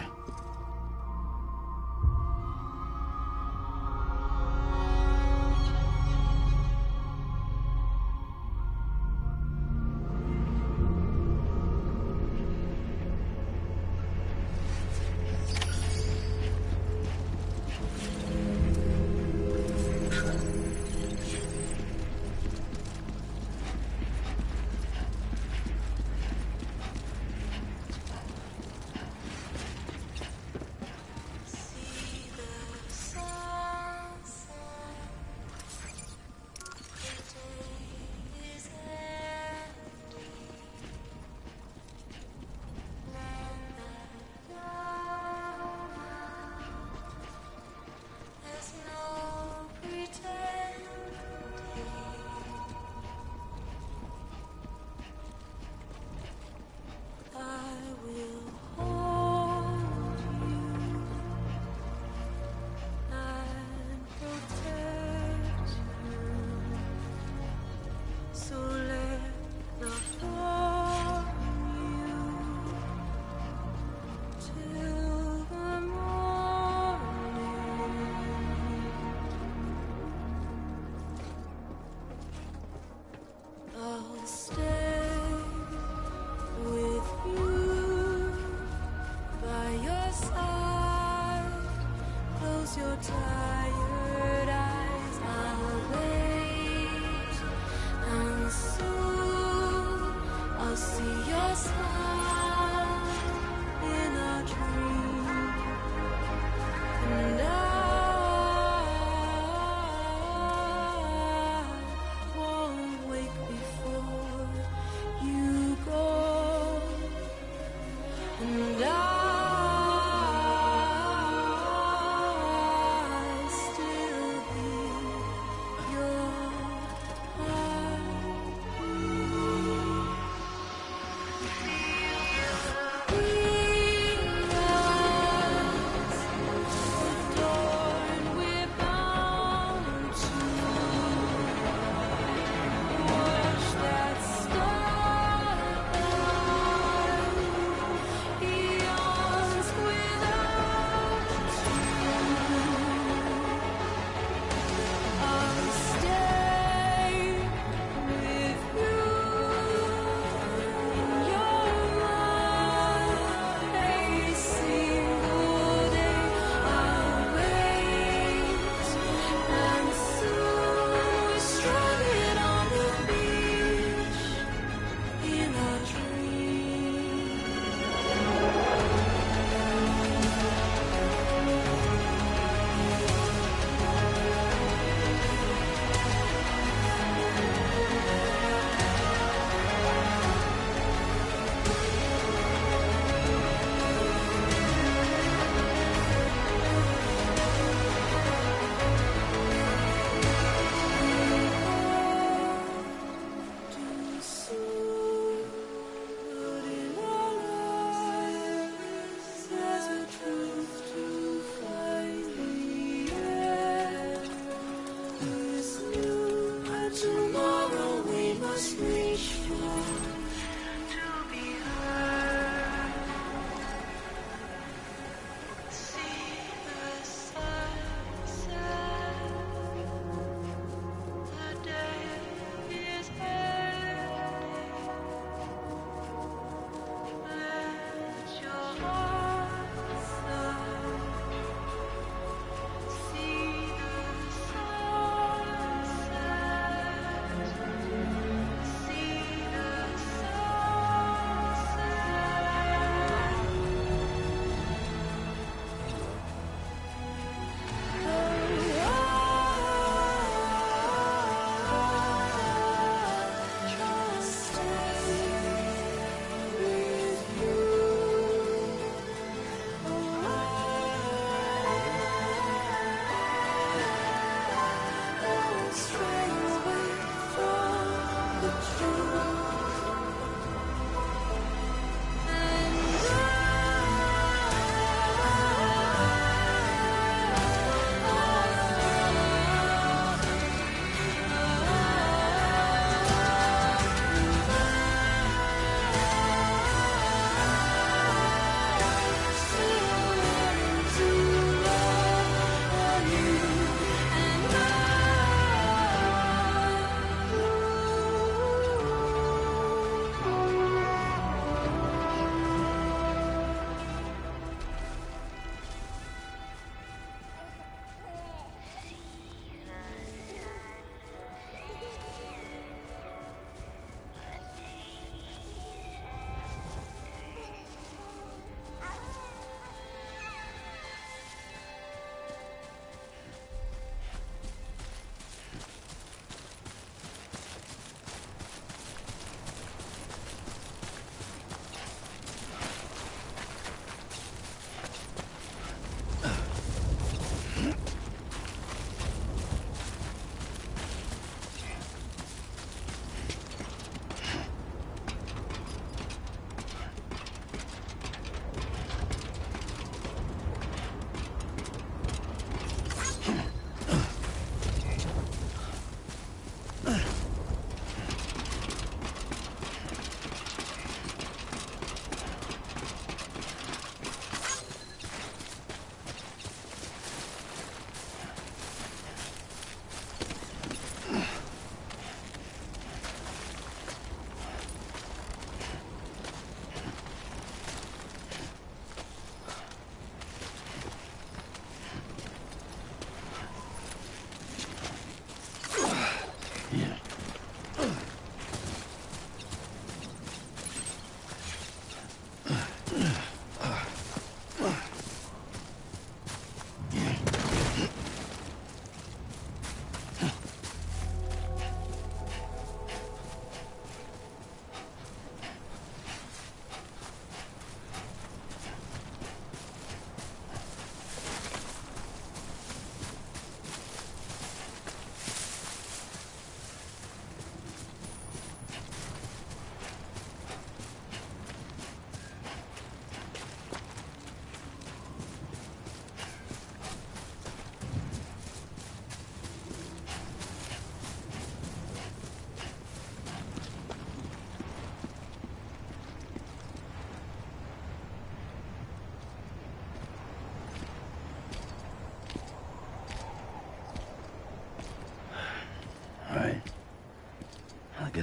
tired eyes, I'll wait, and soon I'll see your smile in a dream, and I won't wake before you go, and I'll still be your tomorrow we must reach for to be heard. See the sunset. The day is ending. Let your heart sigh. See the sunset. See the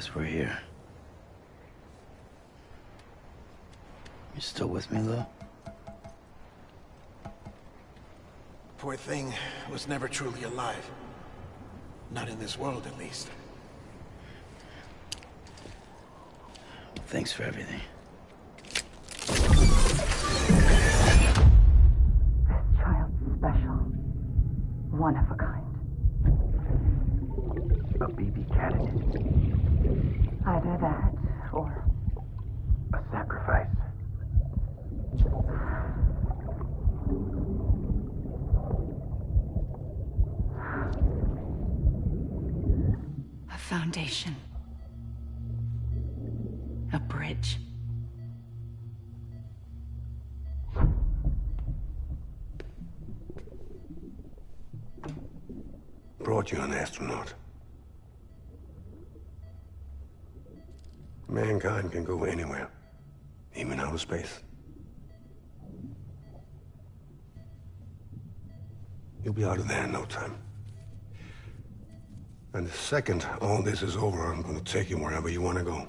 guess we're here. You still with me, Lou? Poor thing was never truly alive. Not in this world, at least. Thanks for everything. Child's special. One of a kind. A BB candidate. Either that, or... a sacrifice. A foundation. A bridge. Brought you an astronaut. Mankind can go anywhere, even outer space. You'll be out of there in no time. And the second all this is over, I'm going to take you wherever you want to go.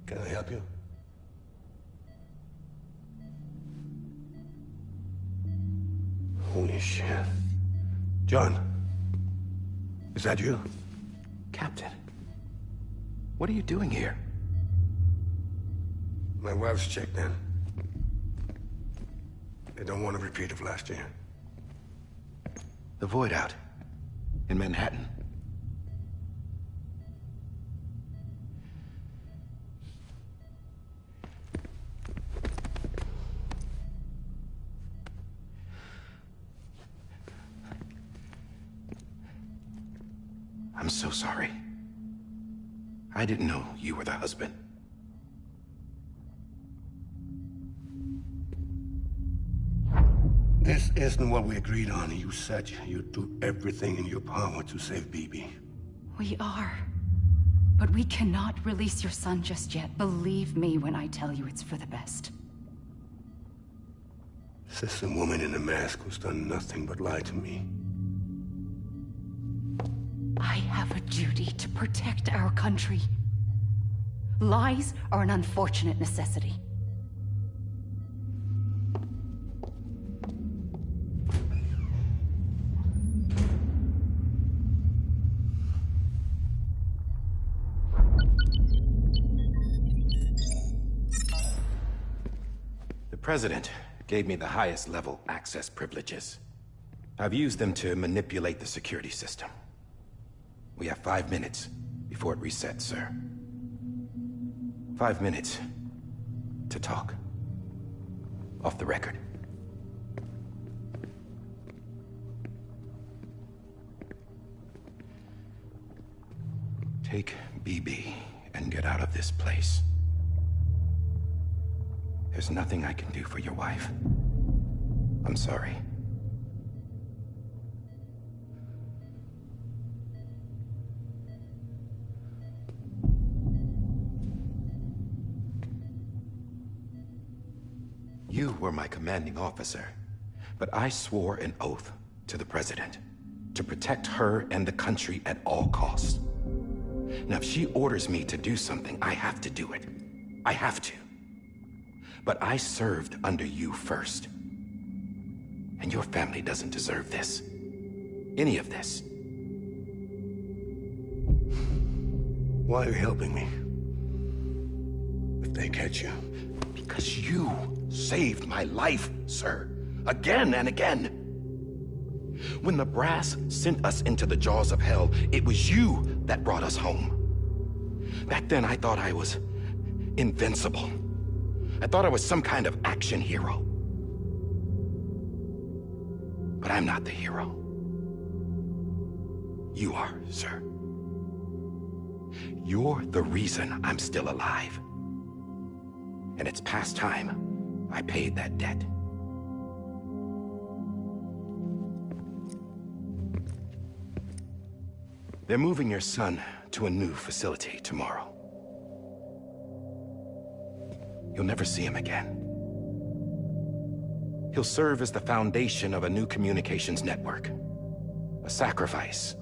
Can I help you? Holy shit. John, is that you? Captain, what are you doing here? My wife's checked in. They don't want a repeat of last year. The Void Out in Manhattan. I'm so sorry. I didn't know you were the husband. This isn't what we agreed on. You said you'd do everything in your power to save BB. We are. But we cannot release your son just yet. Believe me when I tell you it's for the best. This woman in a mask who's done nothing but lie to me. I have a duty to protect our country. Lies are an unfortunate necessity. The President gave me the highest level access privileges. I've used them to manipulate the security system. We have 5 minutes before it resets, sir. 5 minutes to talk. Off the record. Take BB and get out of this place. There's nothing I can do for your wife. I'm sorry. You were my commanding officer, but I swore an oath to the President to protect her and the country at all costs. Now, if she orders me to do something, I have to do it. I have to. But I served under you first. And your family doesn't deserve this. Any of this. Why are you helping me? If they catch you. Because you saved my life, sir. Again and again. When the brass sent us into the jaws of hell, it was you that brought us home. Back then, I thought I was invincible. I thought I was some kind of action hero. But I'm not the hero. You are, sir. You're the reason I'm still alive. And it's past time I paid that debt. They're moving your son to a new facility tomorrow. You'll never see him again. He'll serve as the foundation of a new communications network. A sacrifice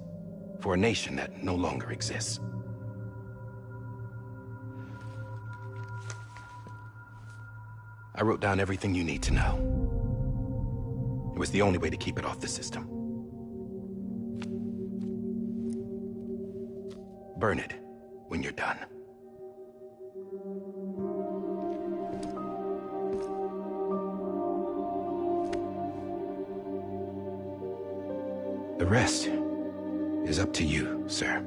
for a nation that no longer exists. I wrote down everything you need to know. It was the only way to keep it off the system. Burn it when you're done. The rest is up to you, sir.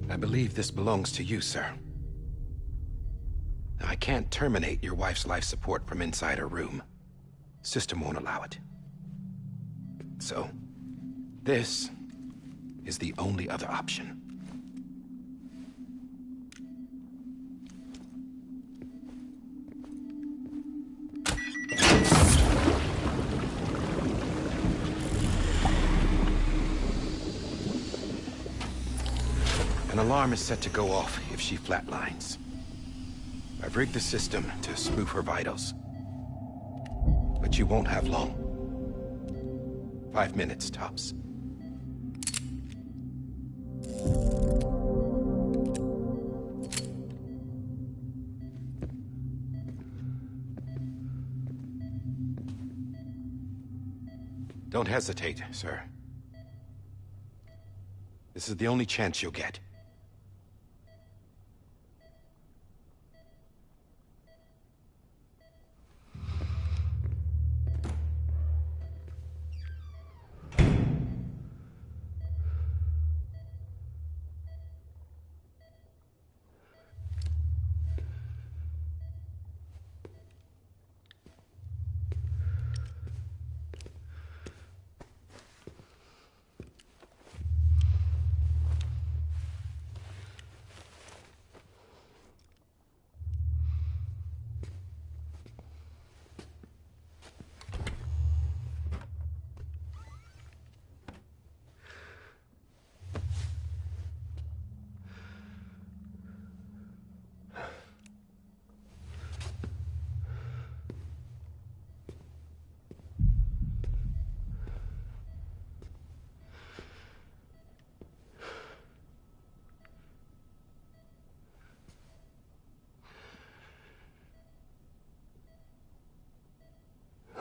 I believe this belongs to you, sir. I can't terminate your wife's life support from inside her room. System won't allow it. So, this is the only other option. An alarm is set to go off if she flatlines. I've rigged the system to spoof her vitals. But you won't have long. 5 minutes, tops. Don't hesitate, sir. This is the only chance you'll get.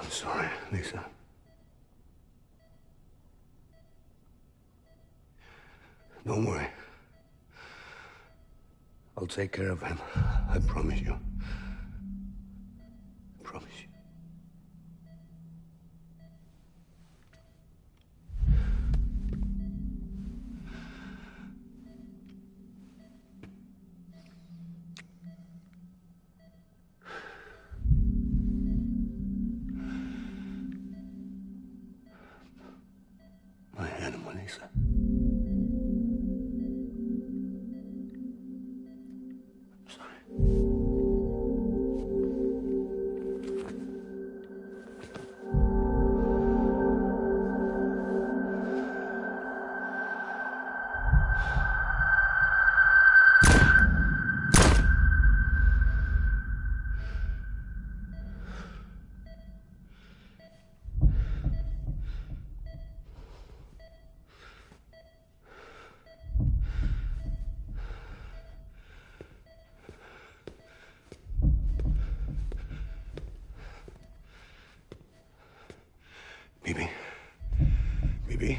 I'm sorry, Lisa. Don't worry. I'll take care of him. I promise you. I promise you. My animal, Lisa. Bibi? Bibi?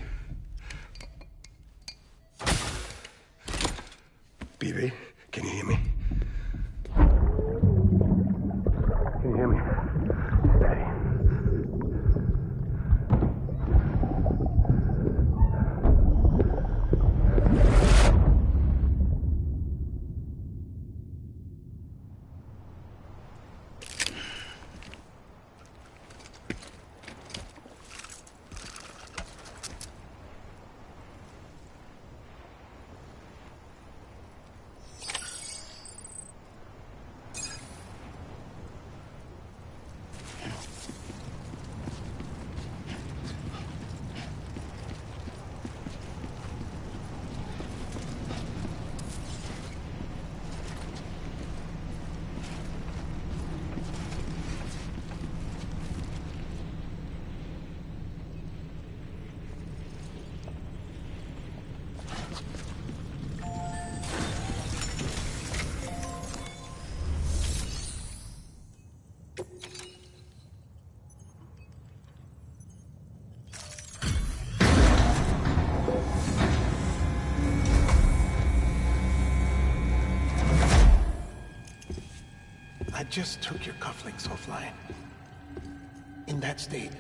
Bibi, can you hear me? Can you hear me? Steady. just took your cufflinks offline. In that state,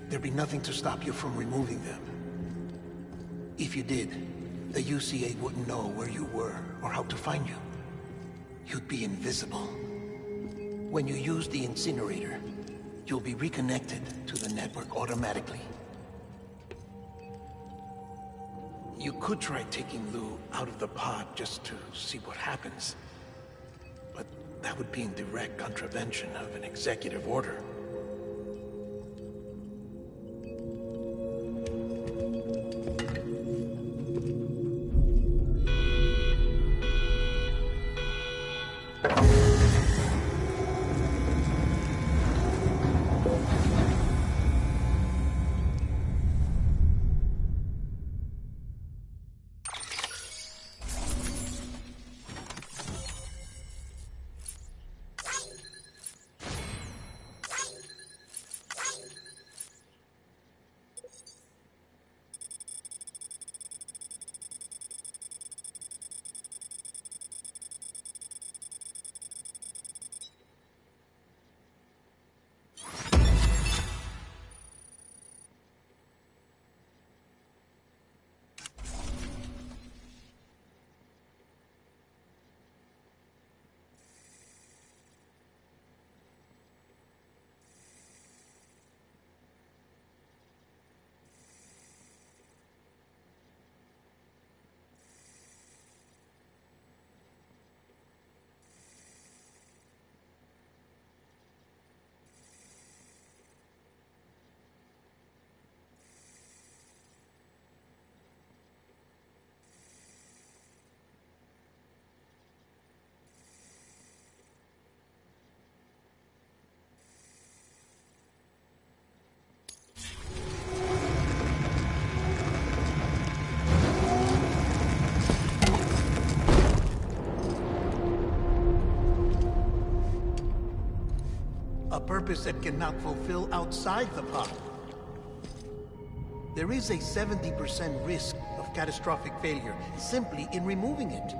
there'd be nothing to stop you from removing them. If you did, the UCA wouldn't know where you were or how to find you. You'd be invisible. When you use the incinerator, you'll be reconnected to the network automatically. You could try taking Lou out of the pod just to see what happens. But that would be in direct contravention of an executive order. A purpose that cannot fulfill outside the pod. There is a 70% risk of catastrophic failure simply in removing it.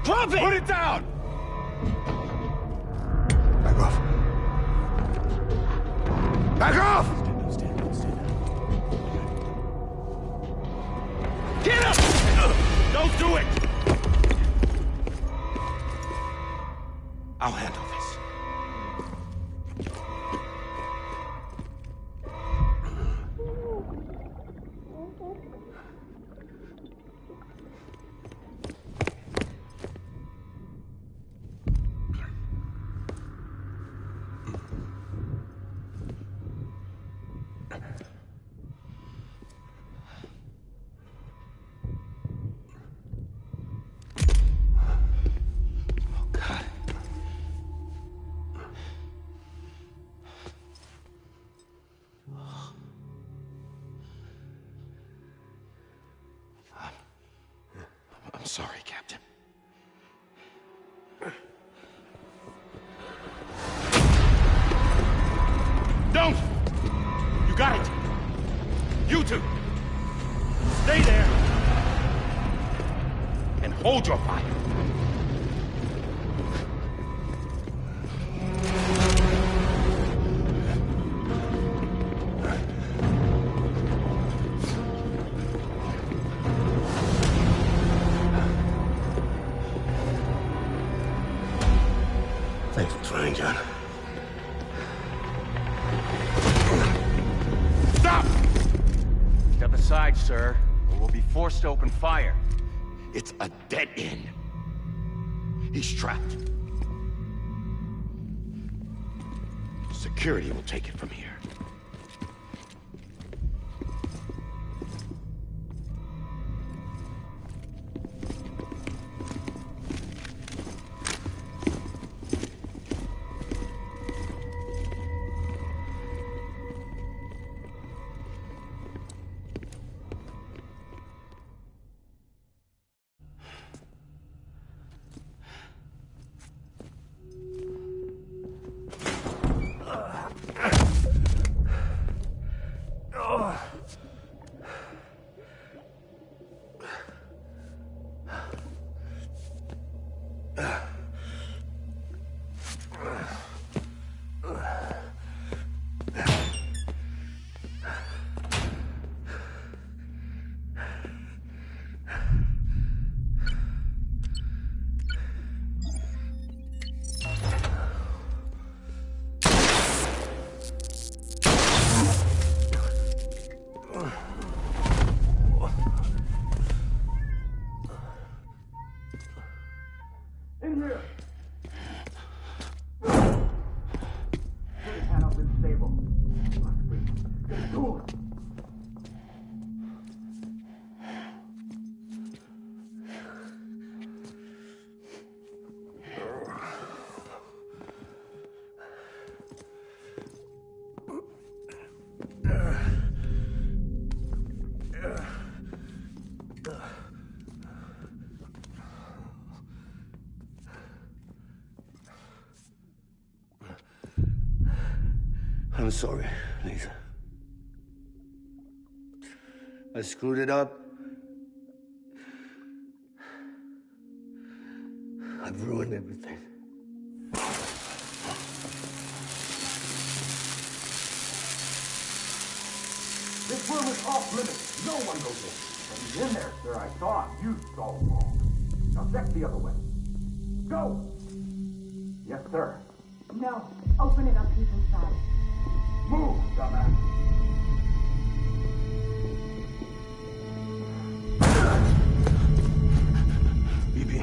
Drop it! Put it down! Back off. Back off! Get up! Don't do it! I'll handle this. I'm sorry, Captain. Don't! You got it! You two! Stay there! And hold your fire! Thanks for trying, John. Stop! Step aside, sir, or we'll be forced to open fire. It's a dead end. He's trapped. Security will take it from here. I'm sorry, Lisa. I screwed it up. I've ruined everything. This room is off limits. No one goes in. But he's in there, sir. I saw him. You saw him wrong. Now check the other way. Go! Yes, sir. No. Open it up. He's inside. Move, dumbass. BB.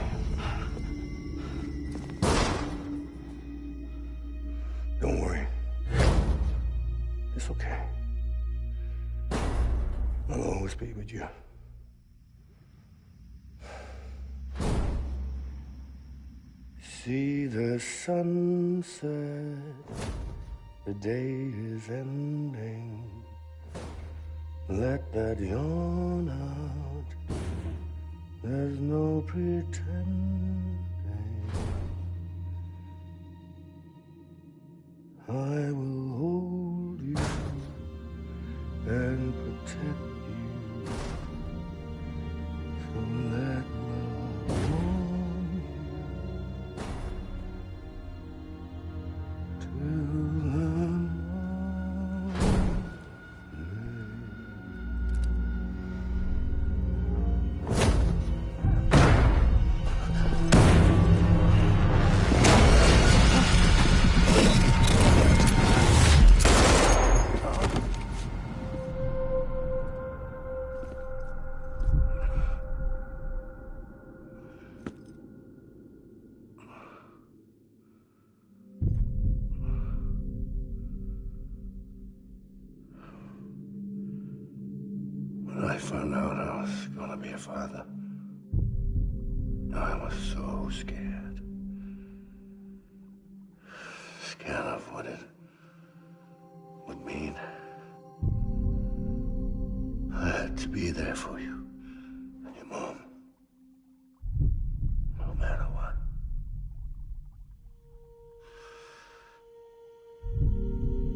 Don't worry. It's okay. I'll always be with you. See the sunset, the day is ending. Let that yawn out, there's no pretending. I will hold you and protect you. So let love warm you. was gonna be a father. I was so scared. Scared of what it would mean. I had to be there for you and your mom. No matter what.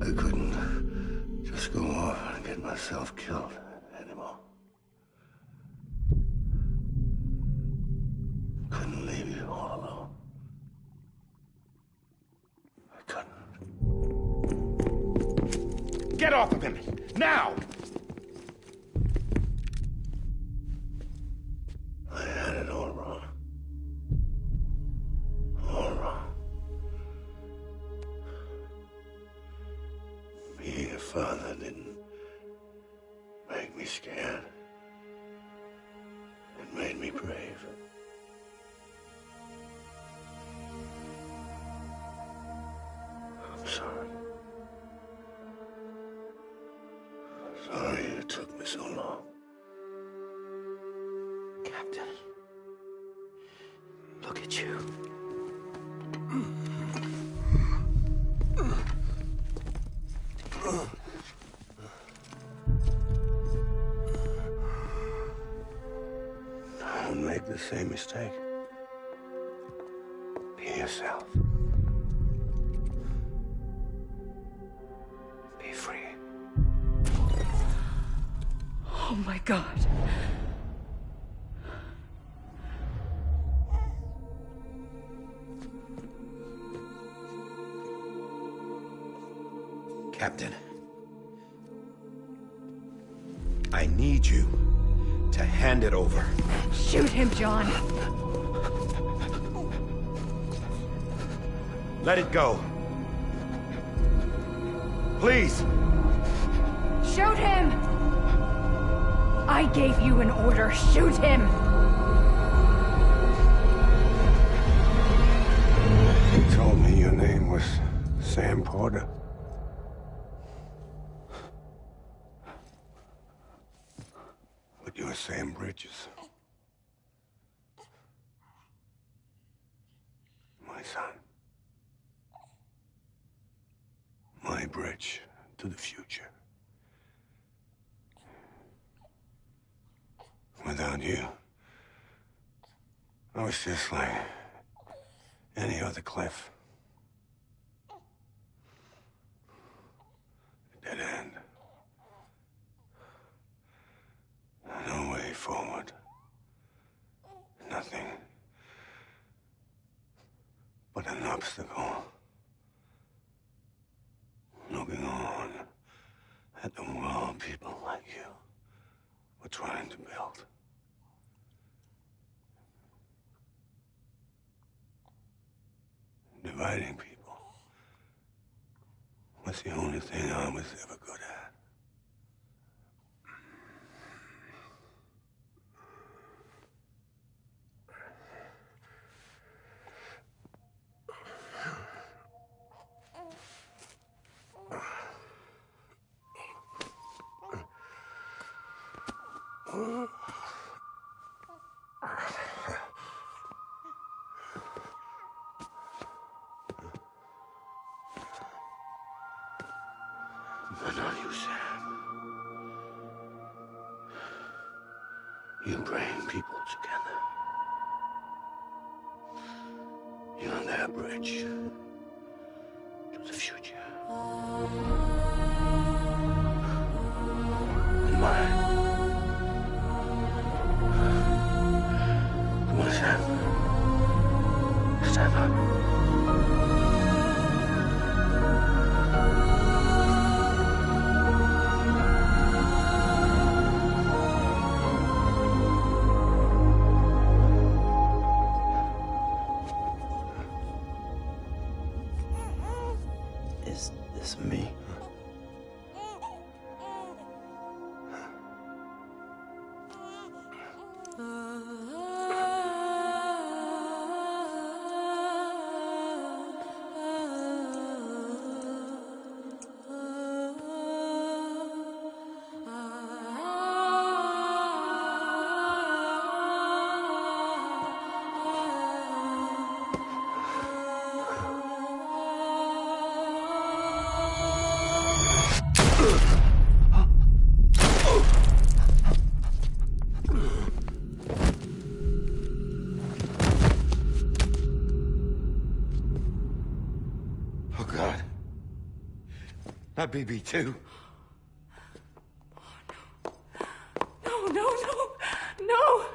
I couldn't just go off and get myself killed anymore. Couldn't leave you all alone. I couldn't. Get off of him! Now! I had it all wrong. All wrong. Being a father didn't make me scared. It made me brave. I'm sorry. Sorry it took me so long. Captain, look at you. Don't make the same mistake. Be yourself. Be free. Oh my God. Captain, I need you to hand it over. Shoot him, John. Let it go. Please. Shoot him! I gave you an order. Shoot him! You told me your name was Sam Porter. But you're Sam Bridges. My son. My bridge to the future. Without you, I was just like any other Cliff. A dead end. No way forward. Nothing but an obstacle. Looking on at the world people like you were trying to build. Dividing people was the only thing I was ever good at. But not you, Sam. You bring people together. You're their bridge to the future. And mine. Come on, Sam. Stand up. Is this me? God. Not BB2. No, no, no, no!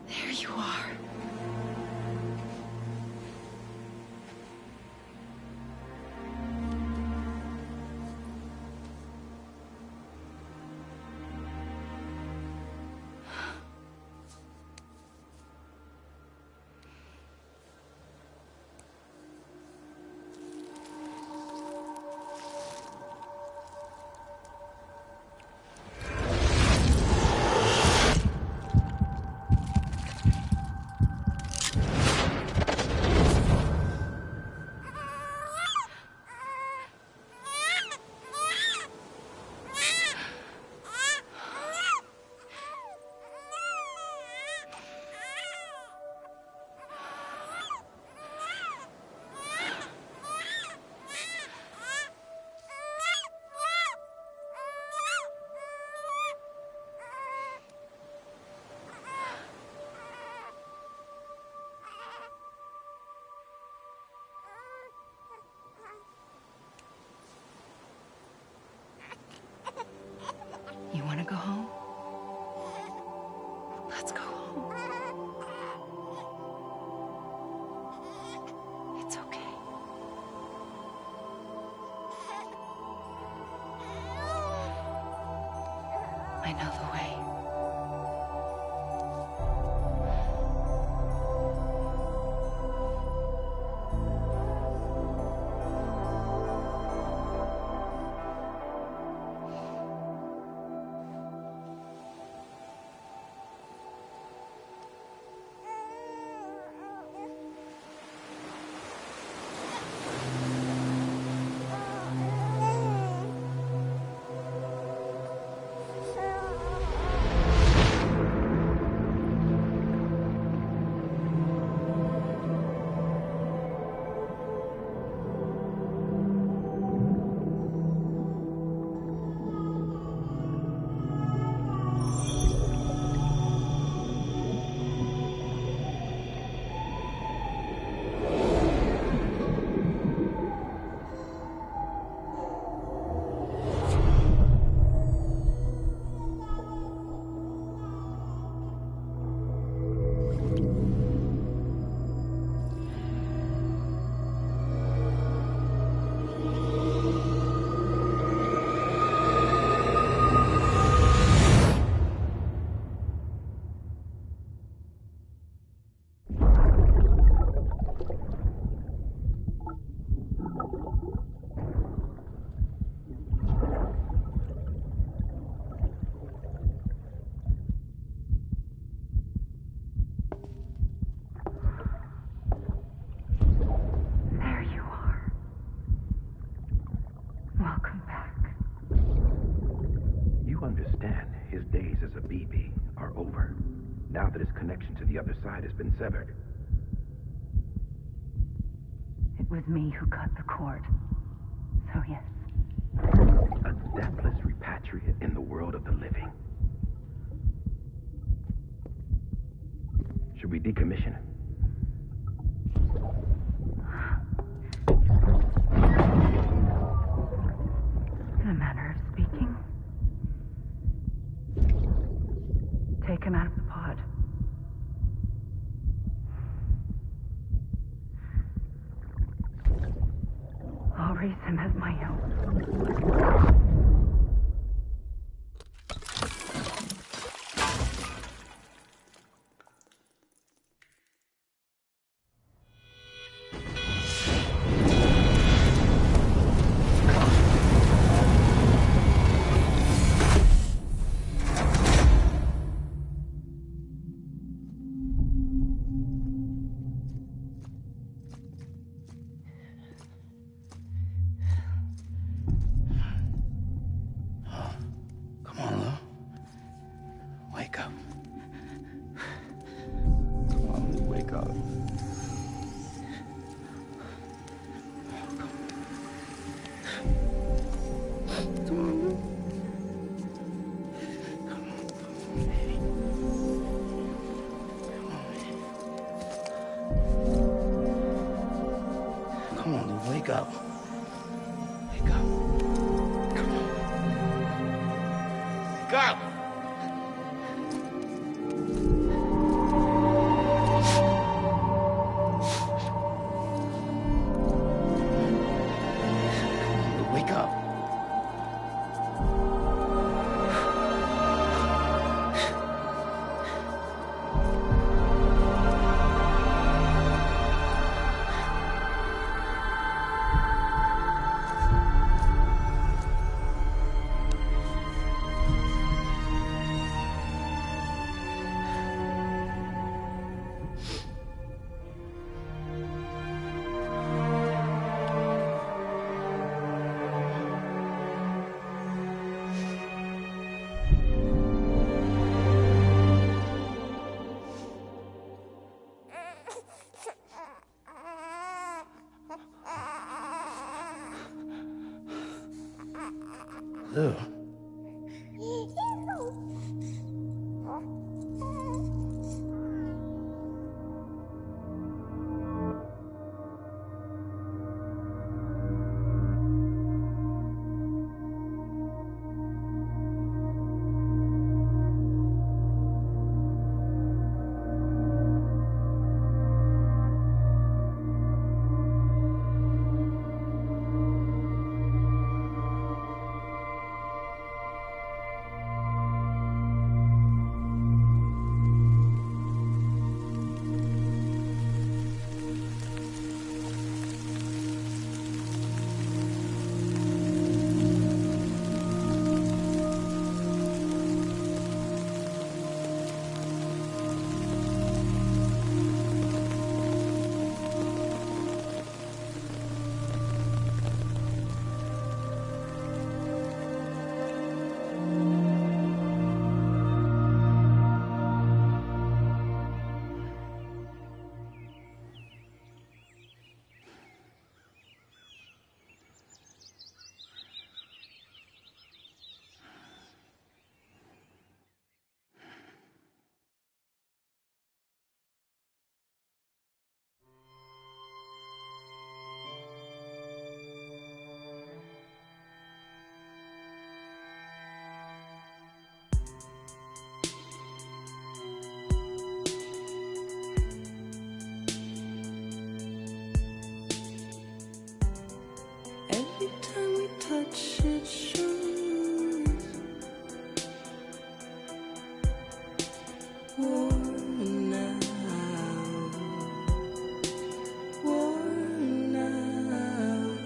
There you are. You want to go home? Let's go home. It's okay. I know the way. Welcome back. You understand his days as a BB are over, now that his connection to the other side has been severed. It was me who cut the cord. So yes. A deathless repatriate in the world of the living. Should we decommission? Take him out of the pod. I'll raise him as my own. Come on, Lou. Wake up. Come on, Lou, wake up. Come on, Lou. Come on, Lou, wake up. Wake up. Come on. Wake up! Wake up. Lou. Every time we touch it shows. Worn out, worn out.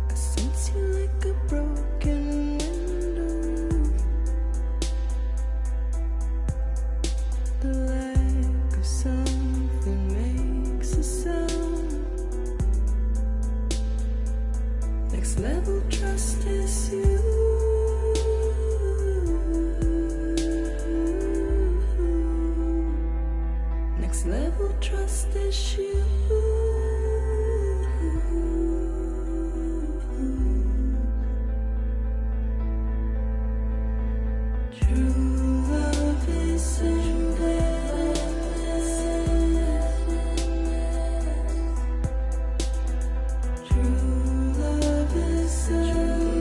I sense you like a broken window. The lack of something makes a sound. Next level trust is you. Next level trust is you. True love is endless. True love is endless.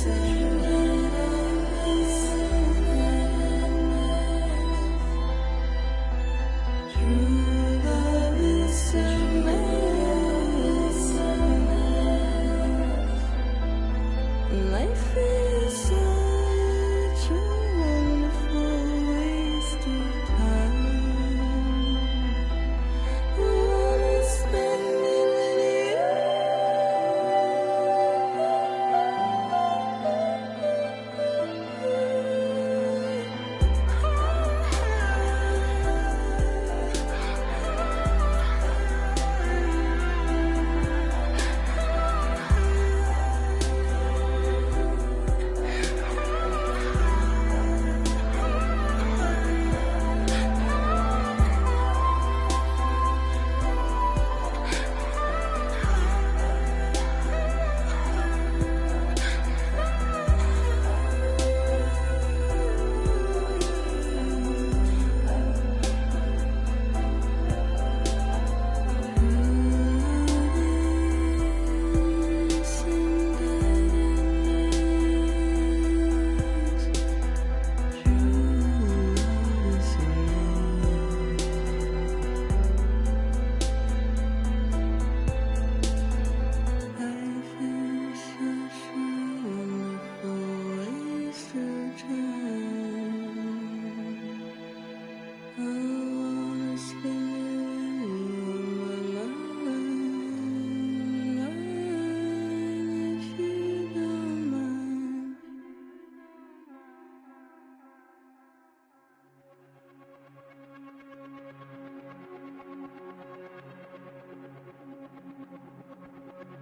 Life is such a wonderful waste of time. I wanna spend it with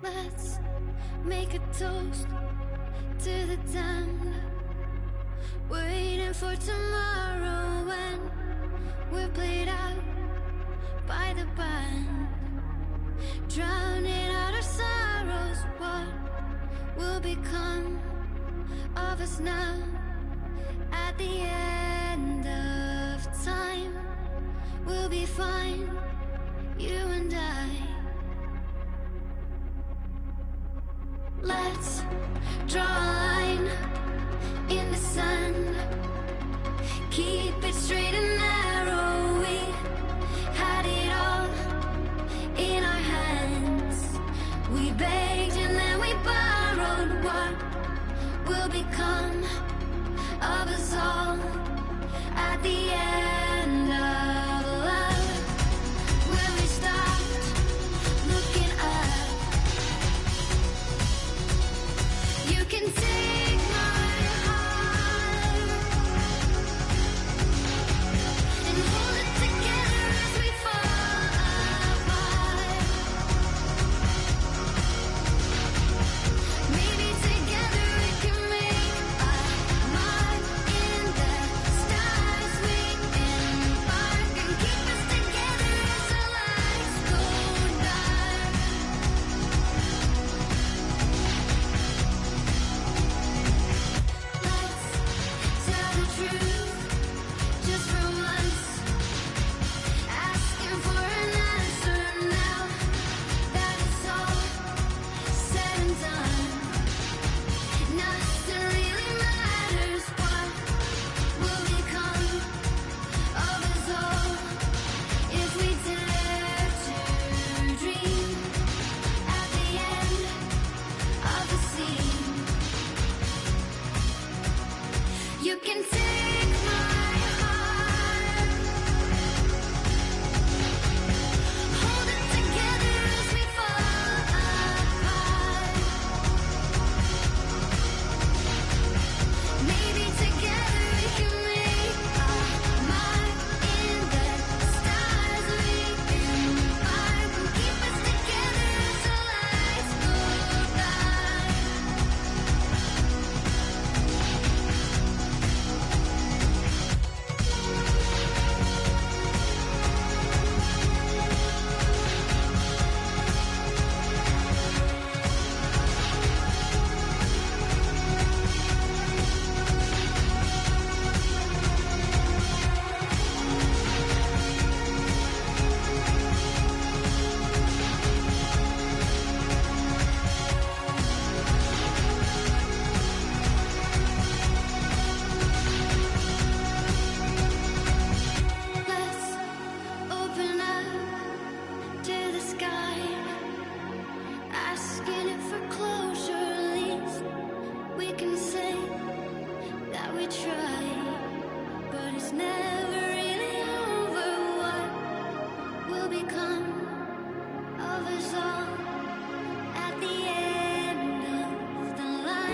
Let's make a toast to the damned, waiting for tomorrow when we're played out by the band, drowning out our sorrows. What will become of us now at the end of time? We'll be fine, you and I. Let's draw a line in the sand, keep it straight and narrow. We had it all in our hands. We begged and then we borrowed. What will become of us all at the end of love? When we stopped looking up, you can take my heart and hold it together as we fall apart. Maybe together we can make a mark in the stars we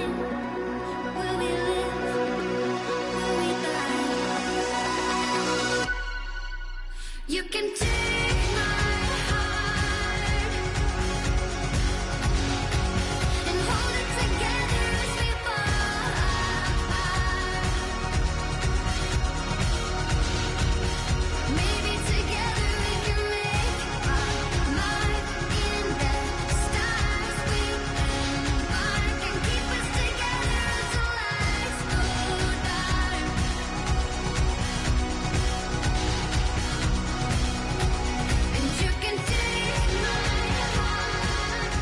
Will we live? Will we die? You can take my heart and hold it together as we fall apart. Maybe together we can make our mark in the stars. We embark and keep us together until lights go dark. And you can take my heart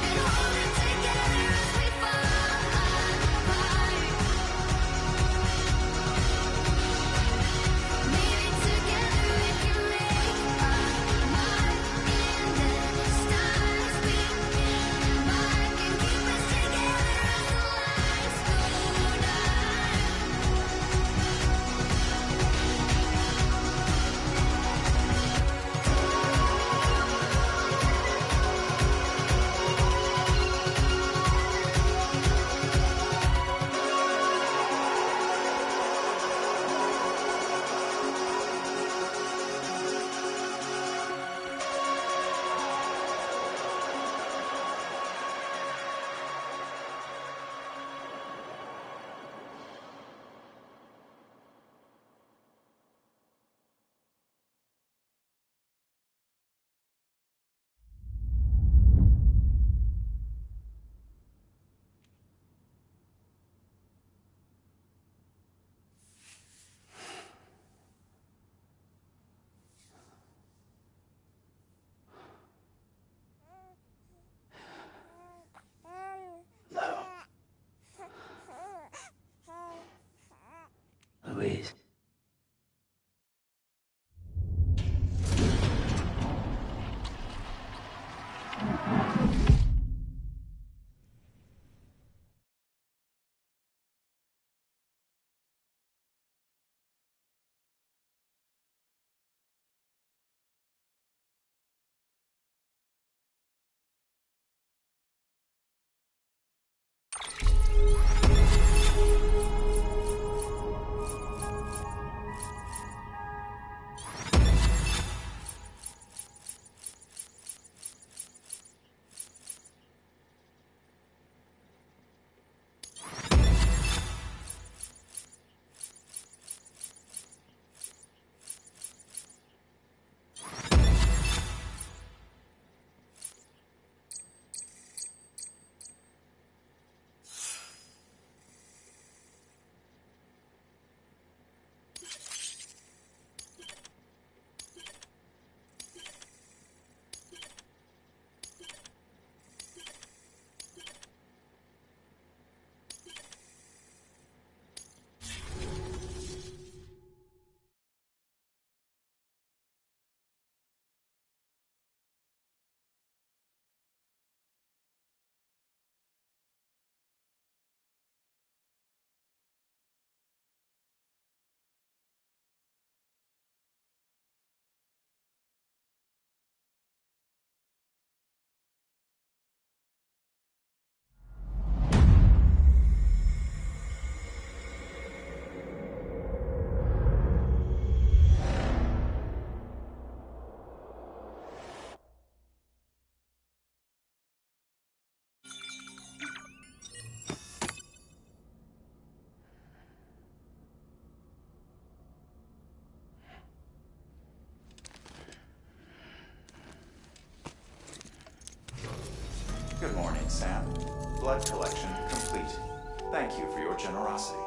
and hold it together as we fall apart. Maybe together we can make our mark in the stars. We embark and keep us together until lights go dark. Louise. Good morning, Sam. Blood collection complete. Thank you for your generosity.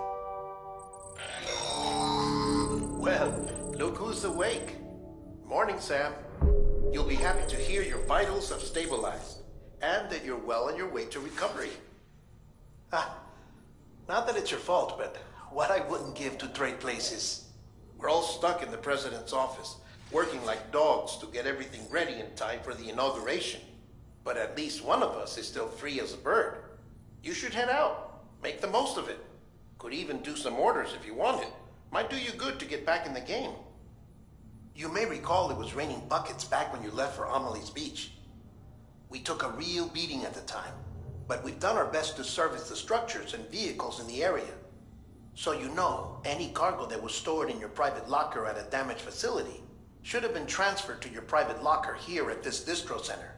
Well, look who's awake. Morning, Sam. You'll be happy to hear your vitals have stabilized and that you're well on your way to recovery. Not that it's your fault, but what I wouldn't give to trade places. We're all stuck in the president's office, working like dogs to get everything ready in time for the inauguration. But at least one of us is still free as a bird. You should head out. Make the most of it. Could even do some orders if you wanted. Might do you good to get back in the game. You may recall it was raining buckets back when you left for Amelie's Beach. We took a real beating at the time, but we've done our best to service the structures and vehicles in the area. So you know, any cargo that was stored in your private locker at a damaged facility should have been transferred to your private locker here at this distro center.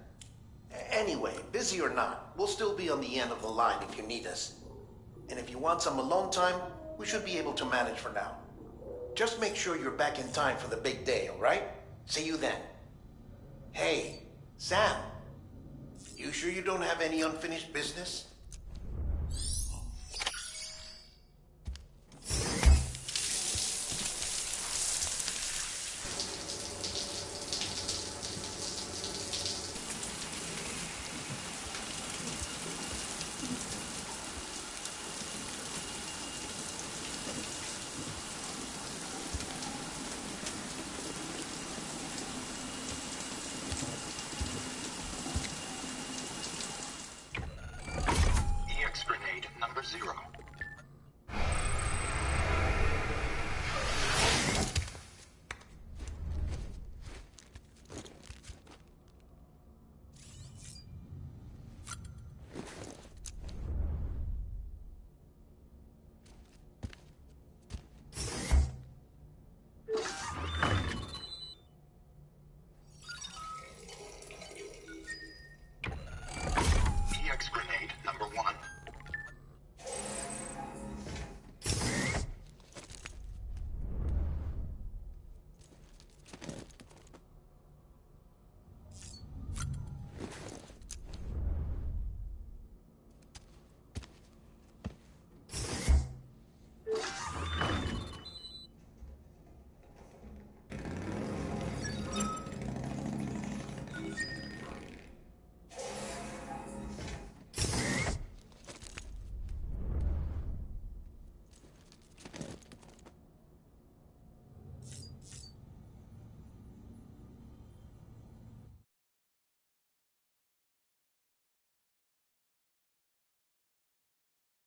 Anyway, busy or not, we'll still be on the end of the line if you need us. And if you want some alone time, we should be able to manage for now. Just make sure you're back in time for the big day, all right? See you then. Hey, Sam. You sure you don't have any unfinished business? Grenade number 0.